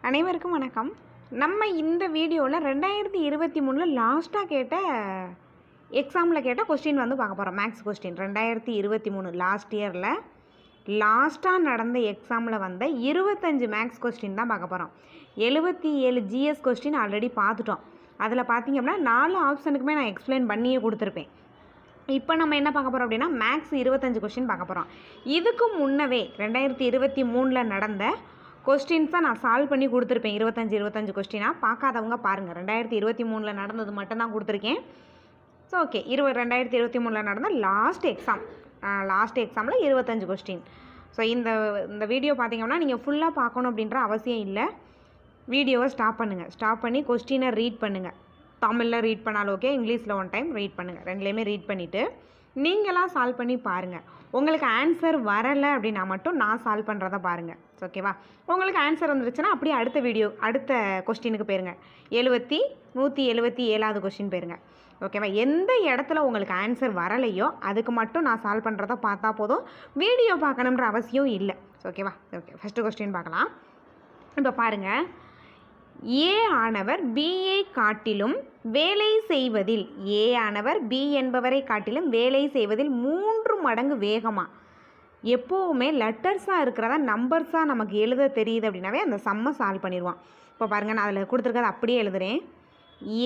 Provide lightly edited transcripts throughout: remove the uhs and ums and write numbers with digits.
அனைவருக்கும் வணக்கம். நம்ம இந்த வீடியோவில் 2023 லாஸ்ட்டாக கேட்ட எக்ஸாமில் கேட்ட கொஸ்டின் வந்து பார்க்க போகிறோம். மேக்ஸ் கொஸ்டின் 2023 லாஸ்ட் இயரில் லாஸ்ட்டாக நடந்த எக்ஸாமில் வந்த 25 மேக்ஸ் கொஸ்டின் தான் பார்க்க போகிறோம். 77 ஜிஎஸ் கொஸ்டின் ஆல்ரெடி பார்த்துட்டோம். அதில் பார்த்திங்க அப்படின்னா 4 ஆப்ஷனுக்குமே நான் எக்ஸ்பிளைன் பண்ணியே கொடுத்துருப்பேன். இப்போ நம்ம என்ன பார்க்க போகிறோம் அப்படின்னா மேக்ஸ் 25 கொஸ்டின் பார்க்க போகிறோம். இதுக்கு முன்னவே 2023 நடந்த கொஸ்டின்ஸ் தான் நான் சால்வ் பண்ணி கொடுத்துருப்பேன். 25 கொஸ்டினாக பார்க்காதவங்க பாருங்கள். 2023 நடந்தது மட்டும்தான் கொடுத்துருக்கேன். ஸோ ஓகே, 2023 நடந்த லாஸ்ட் எக்ஸாமில் 25 கொஸ்டின். ஸோ இந்த வீடியோ பார்த்திங்கன்னா நீங்கள் ஃபுல்லாக பார்க்கணும் அப்படின்ற அவசியம் இல்லை. வீடியோவை ஸ்டாப் பண்ணுங்கள். ஸ்டாப் பண்ணி கொஸ்டினை ரீட் பண்ணுங்கள். தமிழில் ரீட் பண்ணாலும் ஓகே, இங்கிலீஷில் ஒன் டைம் ரீட் பண்ணுங்கள். ரெண்டுலேயுமே ரீட் பண்ணிவிட்டு நீங்களாம் சால்வ் பண்ணி பாருங்கள். உங்களுக்கு ஆன்சர் வரலை அப்படின்னா மட்டும் நான் சால்வ் பண்ணுறத பாருங்கள். ஓகேவா? உங்களுக்கு ஆன்சர் வந்துருச்சுன்னா அப்படியே அடுத்த கொஸ்டினுக்கு போயிருங்க. 177வது கொஸ்டின் போயிருங்க. ஓகேவா? எந்த இடத்துல உங்களுக்கு ஆன்சர் வரலையோ அதுக்கு மட்டும் நான் சால்வ் பண்ணுறத பார்த்தா போதும். வீடியோ பார்க்கணுன்ற அவசியம் இல்லை. ஓகேவா? ஓகே, ஃபஸ்ட்டு கொஸ்டின் பார்க்கலாம். இப்போ பாருங்கள், ஏ ஆனவர் பியை காட்டிலும் வேலை செய்வதில் பி என்பவரை காட்டிலும் வேலை செய்வதில் 3 மடங்கு வேகமாக. எப்போவுமே லெட்டர்ஸாக இருக்கிறதா நம்பர்ஸாக நமக்கு எழுத தெரியுது அப்படின்னாவே அந்த சம்மை சால்வ் பண்ணிடுவான். இப்போ பாருங்கள், நான் அதில் கொடுத்துருக்கதை அப்படியே எழுதுகிறேன்.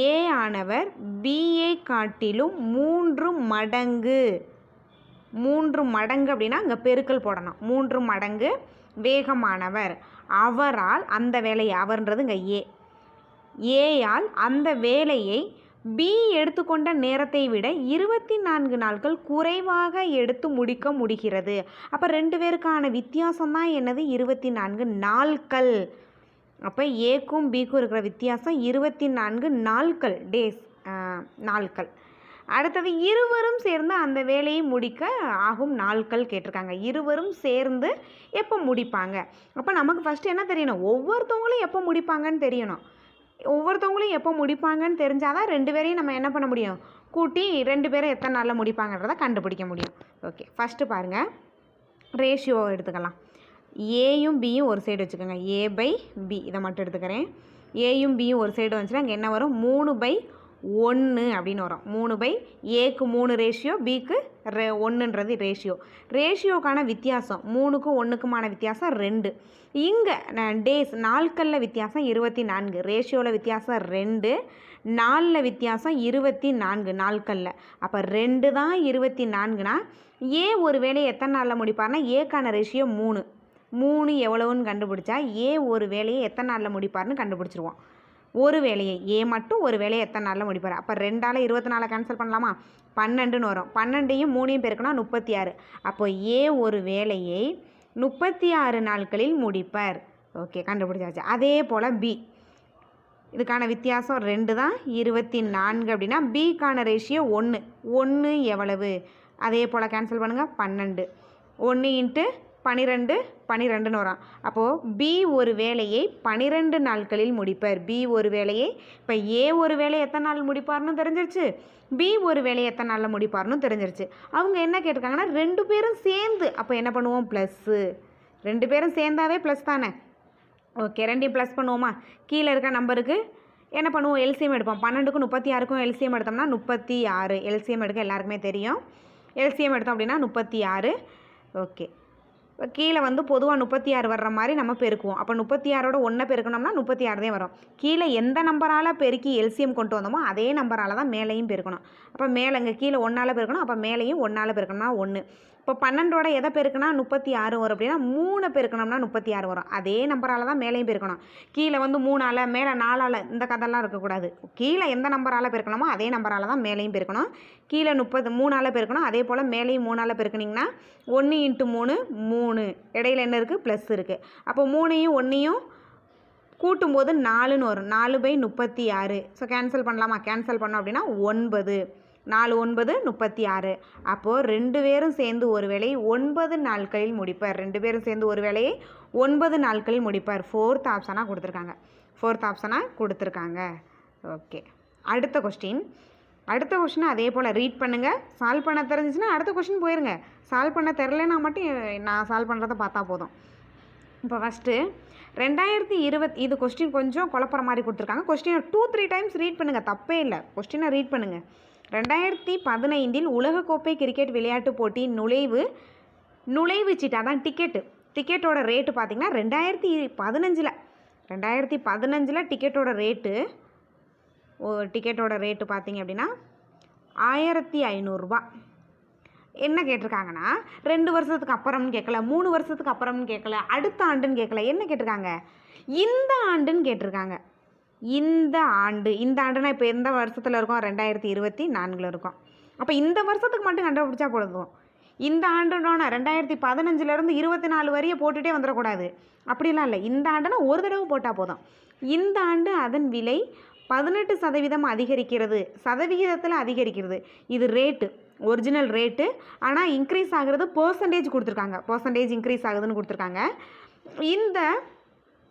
ஏ ஆனவர் பியை காட்டிலும் 3 மடங்கு அப்படின்னா அங்கே பெருக்கல் போடணும். 3 மடங்கு வேகமானவர். அவரால் அந்த வேலையை, அவர்ன்றது இங்கே ஏயால் அந்த வேலையை பி எடுத்துக்கொண்ட நேரத்தை விட 24 நாட்கள் குறைவாக எடுத்து முடிக்க முடிகிறது. அப்போ 2 பேருக்கான வித்தியாசம் தான் என்னது? 24 நாட்கள். அப்போ ஏக்கும் பிக்கும் இருக்கிற வித்தியாசம் 24 நாட்கள், நாட்கள். அடுத்தது இருவரும் சேர்ந்து அந்த வேலையை முடிக்க ஆகும் நாட்கள் கேட்டிருக்காங்க. இருவரும் சேர்ந்து எப்போ முடிப்பாங்க? அப்போ நமக்கு ஃபஸ்ட்டு என்ன தெரியணும்? ஒவ்வொருத்தவங்களும் எப்போ முடிப்பாங்கன்னு தெரியணும். ஒவ்வொருத்தவங்களும் எப்போ முடிப்பாங்கன்னு தெரிஞ்சால் தான் 2 பேரையும் நம்ம என்ன பண்ண முடியும்? கூட்டி 2 பேரும் எத்தனை நாளில் முடிப்பாங்கன்றதை கண்டுபிடிக்க முடியும். ஓகே, ஃபஸ்ட்டு பாருங்கள், ரேஷியோ எடுத்துக்கலாம். ஏயும் பியும் ஒரு சைடு வச்சுக்கோங்க. A/B இதை மட்டும் எடுத்துக்கிறேன். ஏயும் பியும் ஒரு சைடு வந்துச்சுன்னா அங்கே என்ன வரும்? 3/1 அப்படின்னு வரும். 3 ஏக்கு 3 ரேஷியோ, பிக்கு 1ன்றது ரேஷியோக்கான வித்தியாசம் 3க்கும் 1க்குமான வித்தியாசம் 2. இங்கே நாட்களில் வித்தியாசம் 24, ரேஷியோவில் வித்தியாசம் 2, நாளில் வித்தியாசம் 24 நாட்களில். அப்போ 2 தான் 24னா ஏ ஒரு வேலையை எத்தனை நாளில் முடிப்பார்னா ஏக்கான ரேஷியோ 3 எவ்வளவுன்னு கண்டுபிடிச்சா ஏ ஒரு வேலையை எத்தனை நாளில் முடிப்பார்னு கண்டுபிடிச்சிருவோம். ஒரு வேலையை ஏ மட்டும் ஒரு வேலையை எத்தனை நாளில் முடிப்பார்? அப்போ 2ஆல் 24 கேன்சல் பண்ணலாமா? 12ன்னு வரும். 12ஐயும் 3ஐயும் பெருக்கணும் 36. அப்போ ஏ ஒரு வேலையை 36 நாட்களில் முடிப்பார். ஓகே, கண்டுபிடிச்சாச்சு. அதே போல் பி, இதுக்கான வித்தியாசம் 2 தான், 24 அப்படின்னா பிக்கான ரேஷியோ 1 எவ்வளவு? அதே போல் கேன்சல் பண்ணுங்கள். 12 1 × 12ன்னு வரும். அப்போது பி ஒரு வேலையை 12 நாட்களில் முடிப்பார். பி ஒரு வேலையை, இப்போ ஏ ஒரு வேலையை எத்தனை நாள் முடிப்பார்னு தெரிஞ்சிருச்சு, பி ஒரு வேலையை எத்தனை நாளில் முடிப்பார்னு தெரிஞ்சிருச்சு. அவங்க என்ன கேட்டிருக்காங்கன்னா 2 பேரும் சேர்ந்து. அப்போ என்ன பண்ணுவோம்? ப்ளஸ்ஸு. 2 பேரும் சேர்ந்தாவே ப்ளஸ் தானே. ஓகே, 2ஐயும் ப்ளஸ் பண்ணுவோமா? கீழே இருக்க நம்பருக்கு என்ன பண்ணுவோம்? எல்சிஎம் எடுப்போம். 12க்கும் 36க்கும் எல்சிஎம் எடுத்தோம்னா 36. எல்சிஎம் எடுக்க எல்லாருக்குமே தெரியும். எல்சிஎம் எடுத்தோம் அப்படின்னா 36. ஓகே, இப்போ கீழே வந்து பொதுவாக 36 வர்ற மாதிரி நம்ம பெருக்குவோம். அப்போ 36ஓட 1 பெருக்கணும்னா 36 தான் வரும். கீழே எந்த நம்பரால் பெருக்கி எல்சிஎம் கொண்டு வந்தோமோ அதே நம்பரால் தான் மேலேயும் பெருக்கணும். அப்போ மேலே இங்கே கீழே 1ஆல் பெருக்கணும். அப்போ மேலேயும் 1ஆல் பெருக்கணும்னா 1. இப்போ 12ஓட எதை பெருக்குனா 36 வரும் அப்படின்னா 3 பெருக்கணும்னா 36 வரும். அதே நம்பரால் தான் மேலேயும் பெருக்கணும். கீழே வந்து 3ஆல், மேலே 4ஆல், இந்த கதைலாம் இருக்கக்கூடாது. கீழே எந்த நம்பரால் பெருக்கணுமோ அதே நம்பரால் தான் மேலேயும் பெருக்கணும். கீழே 3ஆல் பெருக்கணும். அதே போல் மேலேயும் 3ஆல் பெருக்கினீங்கன்னா 1 × 3 இடையில என்ன இருக்குது? ப்ளஸ் இருக்குது. அப்போ 3ஐயும் 1ஐயும் கூட்டும்போது 4ன்னு வரும். 4/36. ஸோ கேன்சல் பண்ணலாமா? கேன்சல் பண்ணோம் அப்படின்னா 9. 4 9 36. அப்போது 2 பேரும் சேர்ந்து ஒரு வேலையை 9 நாட்களில் முடிப்பார். 2 பேரும் சேர்ந்து ஒரு வேலையை 9 நாட்களில் முடிப்பார். 4th ஆப்ஷனாக கொடுத்துருக்காங்க. ஓகே, அடுத்த கொஸ்டின் அதே போல் ரீட் பண்ணுங்கள். சால்வ் பண்ண தெரிஞ்சிச்சுன்னா அடுத்த கொஸ்டின் போயிருங்க. சால்வ் பண்ண தெரிலனா மட்டும் நான் சால்வ் பண்ணுறதை பார்த்தா போதும். இப்போ ஃபஸ்ட்டு 2020 இது கொஸ்டின் கொஞ்சம் குழப்பற மாதிரி கொடுத்துருக்காங்க. கொஸ்டினை 2-3 டைம்ஸ் ரீட் பண்ணுங்கள், தப்பே இல்லை. கொஸ்டினை ரீட் பண்ணுங்கள். 2015 உலகக்கோப்பை கிரிக்கெட் விளையாட்டுப் போட்டியின் நுழைவு சீட்டு, அதான் டிக்கெட்டோட ரேட்டு பார்த்திங்கன்னா 2015 டிக்கெட்டோட ரேட்டு பார்த்திங்க அப்படின்னா 1500 ரூபா. என்ன கேட்டிருக்காங்கன்னா 2 வருஷத்துக்கு அப்புறம்னு கேட்கல, 3 வருஷத்துக்கு அப்புறம்னு கேட்கல, அடுத்த ஆண்டுன்னு கேட்கல. என்ன கேட்டிருக்காங்க? இந்த ஆண்டுன்னு கேட்டிருக்காங்க. இந்த ஆண்டுனா இப்போ எந்த வருஷத்தில் இருக்கோம்? 2024 இருக்கோம். அப்போ இந்த வருஷத்துக்கு மட்டும் கண்டுபிடிச்சா போதும். இந்த ஆண்டுனா 2015 24 வரைய போட்டுகிட்டே வந்துடக்கூடாது, அப்படிலாம் இல்லை. இந்த ஆண்டுனா ஒரு தடவை போட்டால் போதும். இந்த ஆண்டு அதன் விலை 18% அதிகரிக்கிறது, சதவிகிதத்தில் அதிகரிக்கிறது. இது ரேட்டு, ஒரிஜினல் ரேட்டு. ஆனால் இன்க்ரீஸ் ஆகுறது பர்சன்டேஜ் கொடுத்துருக்காங்க, பர்சன்டேஜ் இன்க்ரீஸ் ஆகுதுன்னு கொடுத்துருக்காங்க. இந்த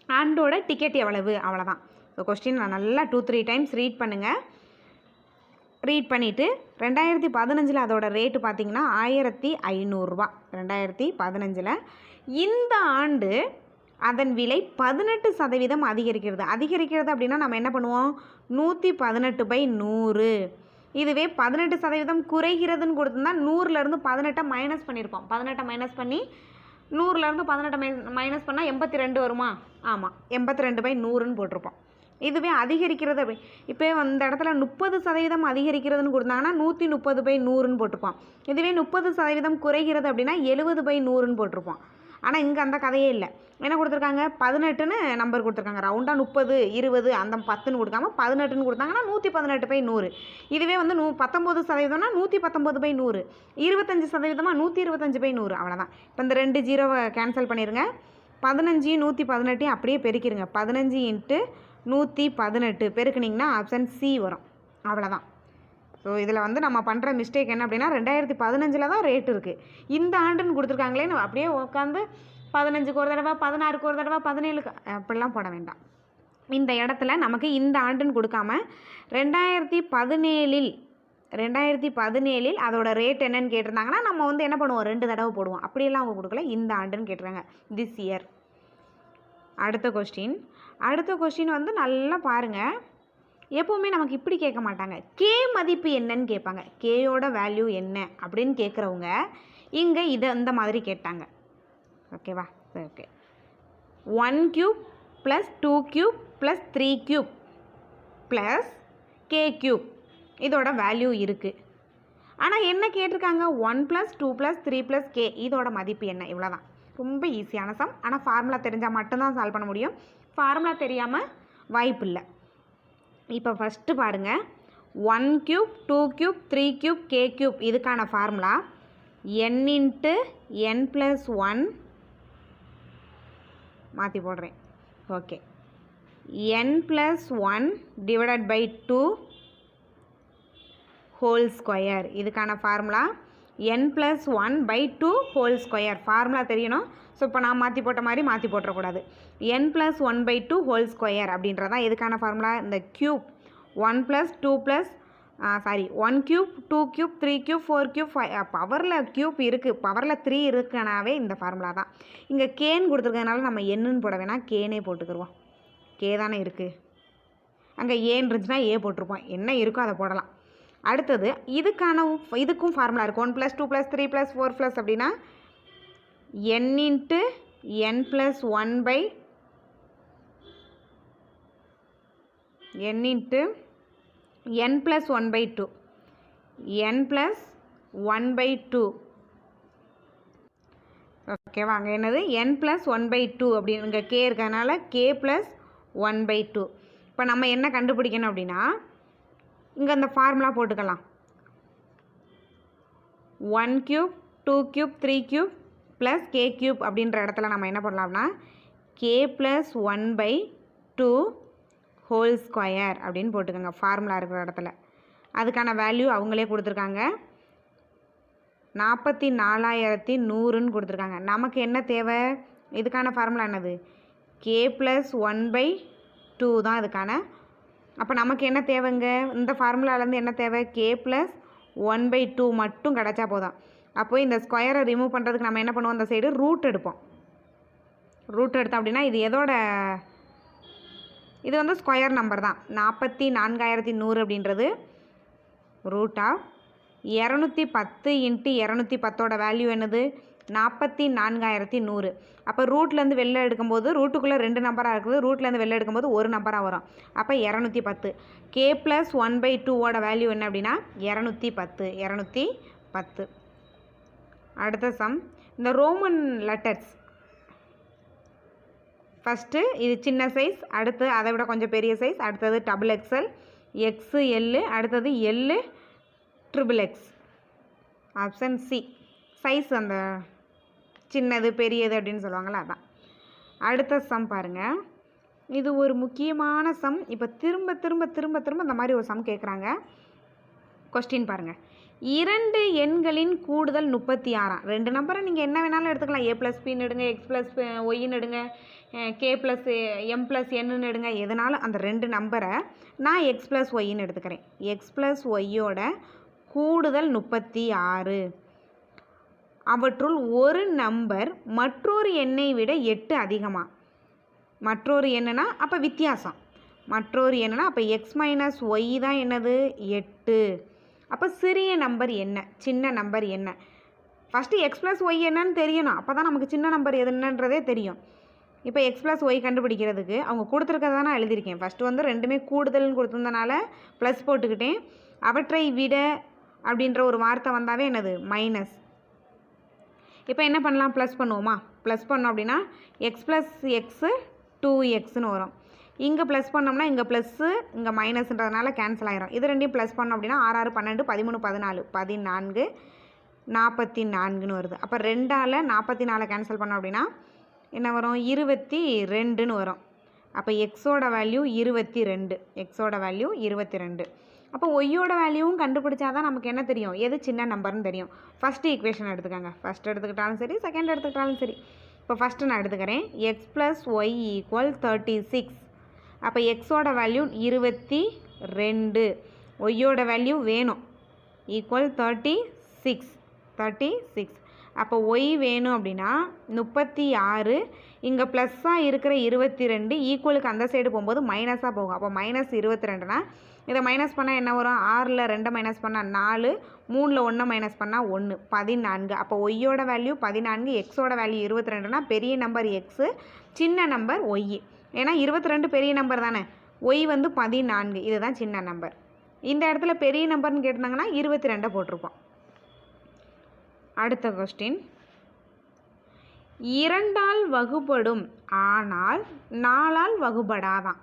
ஆண்டோட டிக்கெட் எவ்வளவு, அவ்வளோதான். ஸோ கொஸ்டின் நான் நல்லா 2-3 டைம்ஸ் ரீட் பண்ணுங்கள். ரீட் பண்ணிவிட்டு 2015 அதோட ரேட்டு பார்த்திங்கன்னா 1500 ரூபா. 2015 இந்த ஆண்டு அதன் விலை 18% அதிகரிக்கிறது அப்படின்னா நம்ம என்ன பண்ணுவோம்? 118/100. இதுவே 18% குறைகிறதுன்னு கொடுத்துருந்தா 100லேருந்து 18 மைனஸ் பண்ணியிருப்போம். 18 மைனஸ் பண்ணி 100லேருந்து 18 மைனஸ் பண்ணால் 82 வருமா? ஆமாம், 82/100ன்னு போட்டிருப்போம். இதுவே அதிகரிக்கிறது அப்படி இப்போ இந்த இடத்துல 30% அதிகரிக்கிறதுன்னு கொடுத்தாங்கன்னா 130/100ன்னு போட்டிருப்போம். இதுவே 30% குறைகிறது அப்படின்னா 70/100ன்னு போட்டிருப்போம். ஆனால் இங்கே அந்த கதையே இல்லை. என்ன கொடுத்துருக்காங்க? 18ன்னு நம்பர் கொடுத்துருக்காங்க. ரவுண்டாக 30, 20 அந்த 10ன்னு கொடுக்காம 18ன்னு கொடுத்தாங்கன்னா 118/100. இதுவே வந்து 19%னா 119/100, 25% 125/100, அவ்வளோதான். இப்போ இந்த 2 ஜீரோவை கேன்சல் பண்ணிடுங்க. 15 118 அப்படியே பெருக்கிடுங்க. 15 × 118 பெருக்குனிங்கன்னா ஆப்ஷன் சி வரும், அவ்வளோதான். ஸோ இதில் வந்து நம்ம பண்ணுற மிஸ்டேக் என்ன அப்படின்னா 2015 தான் ரேட் இருக்குது, இந்த ஆண்டுன்னு கொடுத்துருக்காங்களேன்னு அப்படியே உட்காந்து 15க்கு ஒரு தடவை, 16க்கு ஒரு தடவை, 17க்கு அப்படிலாம் போட வேண்டாம். இந்த இடத்துல நமக்கு இந்த ஆண்டுன்னு கொடுக்காம 2017 அதோட ரேட் என்னன்னு கேட்டிருந்தாங்கன்னா நம்ம வந்து என்ன பண்ணுவோம்? 2 தடவை போடுவோம். அப்படியெல்லாம் அவங்க கொடுக்கல, இந்த ஆண்டுன்னு கேட்டிருக்காங்க, திஸ் இயர். அடுத்த கொஸ்டின் வந்து நல்லா பாருங்கள். எப்போவுமே நமக்கு இப்படி கேட்க மாட்டாங்க, கே மதிப்பு என்னன்னு கேட்பாங்க. கேயோட வேல்யூ என்ன அப்படின்னு கேட்குறவங்க இங்கே இந்த மாதிரி கேட்டாங்க. ஓகேவா? ஓகே. 1³ + 2³ + 3³ + k³ இதோட வேல்யூ இருக்குது. ஆனால் என்ன கேட்டிருக்காங்க? 1 + 2 + 3 + k இதோட மதிப்பு என்ன? இவ்வளோதான். ரொம்ப ஈஸியான சம். ஆனால் ஃபார்முலா தெரிஞ்சால் மட்டும்தான் சால்வ் பண்ண முடியும். ஃபார்முலா தெரியாமல் வாய்ப்பு இல்லை. இப்போ ஃபஸ்ட்டு பாருங்கள், 1³ 2³ 3³ k³ இதுக்கான ஃபார்முலா n × n + 1 மாற்றி போடுறேன். Okay, n + 1 / 2 whole square. இதுக்கான formula n + 1/2 whole square. Formula தெரியணும். ஸோ இப்போ நான் மாற்றி போட்ட மாதிரி மாற்றி போட்டுறக்கூடாது. n + 1/2 ஹோல் ஸ்கொயர் அப்படின்றதான் எதுக்கான ஃபார்முலா? இந்த க்யூப் 1 + 2 + 1³ 2³ 3³ 4³ பவரில் க்யூப் இருக்குது, பவரில் 3 இருக்குனாவே இந்த ஃபார்முலா தான். இங்கே கேன்னு கொடுத்துருக்கறதுனால நம்ம என்னன்னு போட வேணாம், கேனே போட்டுக்கிடுவோம். கே தானே இருக்குது, அங்கே ஏன்னு இருந்துச்சுன்னா ஏ போட்டிருப்போம். என்ன இருக்கோ அதை போடலாம். அடுத்தது இதுக்கும் ஃபார்முலா இருக்குது. 1 + 2 + 3 + 4 அப்படின்னா n × n + 1 n × n + 1/2 n + 1/2. ஓகேவா? அங்கே என்னது? n + 1/2 அப்படின்னு இங்கே கே இருக்கிறதுனால k + 1/2. இப்போ நம்ம என்ன கண்டுபிடிக்கணும் அப்படின்னா இங்கே அந்த ஃபார்முலா போட்டுக்கலாம். 1³ 2³ 3³ + k³ அப்படின்ற இடத்துல நம்ம என்ன பண்ணலாம்னா k + 1/2 ஹோல் ஸ்கொயர் அப்படின்னு போட்டுக்கோங்க ஃபார்முலா இருக்கிற இடத்துல. அதுக்கான வேல்யூ அவங்களே கொடுத்துருக்காங்க, 44,100ன்னு கொடுத்துருக்காங்க. நமக்கு என்ன தேவை? இதுக்கான ஃபார்முலா என்னது? k + 1/2 தான் இதுக்கான. அப்போ நமக்கு என்ன தேவைங்க? இந்த ஃபார்முலாலேருந்து என்ன தேவை? k + 1/2 மட்டும் கிடச்சா போதும். அப்போது இந்த ஸ்கொயரை ரிமூவ் பண்ணுறதுக்கு நம்ம என்ன பண்ணுவோம்? அந்த சைடு ரூட் எடுப்போம். ரூட் எடுத்தோம் அப்படின்னா இது எதோட, இது வந்து ஸ்கொயர் நம்பர் தான். 44,100 அப்படின்றது ரூட் ஆஃப் 210 இன்ட்டு 210 வேல்யூ என்னது 44,100. அப்போ ரூட்லேருந்து வெளில எடுக்கும்போது ரூட்டுக்குள்ளே 2 நம்பராக இருக்குது, ரூட்லேருந்து வெளில எடுக்கும்போது ஒரு நம்பராக வரும். அப்போ 210. k + 1/2 வேல்யூ என்ன அப்படின்னா 210. அடுத்த சம், இந்த ரோமன் லெட்டர்ஸ் ஃபஸ்ட்டு இது சின்ன சைஸ், அடுத்து அதை விட கொஞ்சம் பெரிய சைஸ், அடுத்தது XXL, XL, அடுத்தது L, XXX. Option C. Size அந்த சின்னது பெரியது அப்படின்னு சொல்லுவாங்களா அதான். அடுத்த சம் பாருங்கள், இது ஒரு முக்கியமான சம். இப்போ திரும்ப திரும்ப திரும்ப திரும்ப இந்த மாதிரி ஒரு சம் கேட்குறாங்க. கொஸ்டின் பாருங்கள், 2 எண்களின் கூடுதல் 36. 2 நம்பரை நீங்கள் என்ன வேணாலும் எடுத்துக்கலாம். a + pன்னு எடுங்க, x + yன்னு எடுங்க, k + m + nன்னு எடுங்க. எதனாலும் அந்த 2 நம்பரை நான் x + yன்னு எடுத்துக்கிறேன். x + yயோட கூடுதல் 36. அவற்றுள் ஒரு நம்பர் மற்றொரு எண்ணை விட 8 அதிகமாக. மற்றொரு எண்ணுனா அப்போ வித்தியாசம். மற்றொரு எண்ணுனா அப்போ x - y தான் என்னது 8. அப்போ சிறிய நம்பர் என்ன, சின்ன நம்பர் என்ன? ஃபஸ்ட்டு x + y என்னன்னு தெரியணும். அப்போ தான் நமக்கு சின்ன நம்பர் எதுன்றதே தெரியும். இப்போ x + y கண்டுபிடிக்கிறதுக்கு அவங்க கொடுத்துருக்கறத தான் நான் எழுதியிருக்கேன். ஃபஸ்ட்டு வந்து ரெண்டுமே கூடுதல்னு கொடுத்துருந்தனால ப்ளஸ் போட்டுக்கிட்டேன். அவற்றை விட அப்படின்ற ஒரு வார்த்தை வந்தாவே என்னது மைனஸ். இப்போ என்ன பண்ணலாம், ப்ளஸ் பண்ணுவோமா? ப்ளஸ் பண்ணோம் அப்படின்னா x + x 2xன்னு வரும். இங்கே ப்ளஸ் பண்ணோம்னா இங்கே ப்ளஸ்ஸு இங்கே மைனஸ்ன்றதுனால கேன்சல் ஆகிரும். இது ரெண்டையும் ப்ளஸ் பண்ணோம் அப்படின்னா 6 6 12 13 14 14 44ன்னு வருது. அப்போ 2ஆல் 44 கேன்சல் பண்ணோம் அப்படின்னா என்ன வரும் 22ன்னு வரும். அப்போ எக்ஸோட வேல்யூ 22. எக்ஸோட வேல்யூ 22. அப்போ ஒய்யோட வேல்யூவும் கண்டுபிடிச்சா தான் நமக்கு என்ன தெரியும், எது சின்ன நம்பர்னு தெரியும். ஃபஸ்ட்டு ஈக்குவேஷன் எடுத்துக்கோங்க. ஃபஸ்ட் எடுத்துக்கிட்டாலும் சரி, செகண்ட் எடுத்துக்கிட்டாலும் சரி. இப்போ ஃபஸ்ட்டு நான் எடுத்துக்கிறேன். x + y = 36. அப்போ எக்ஸோட வேல்யூ 22, ஒய்யோட வேல்யூ வேணும் ஈக்குவல் 36. அப்போ ஒய் வேணும் அப்படின்னா 36, இங்கே ப்ளஸ்ஸாக இருக்கிற 22 ஈக்குவலுக்கு அந்த சைடு போகும்போது மைனஸாக போகும். அப்போ -22னா இதை மைனஸ் பண்ணால் என்ன வரும், 6ல் 2 மைனஸ் பண்ணால் 4, 3ல் 1 மைனஸ் பண்ணால் 1, 14. அப்போ ஒய்யோட வேல்யூ 14, எக்ஸோட வேல்யூ 22னா பெரிய நம்பர் எக்ஸு, சின்ன நம்பர் ஒய். ஏன்னா 22 பெரிய நம்பர் தானே, ஒய் வந்து 14, இதுதான் சின்ன நம்பர். இந்த இடத்துல பெரிய நம்பர்னு கேட்டிருந்தாங்கன்னா 22 போட்டிருப்போம். அடுத்த கொஸ்டின், 2ஆல் வகுபடும் ஆனால் 4ஆல் வகுபடாதான்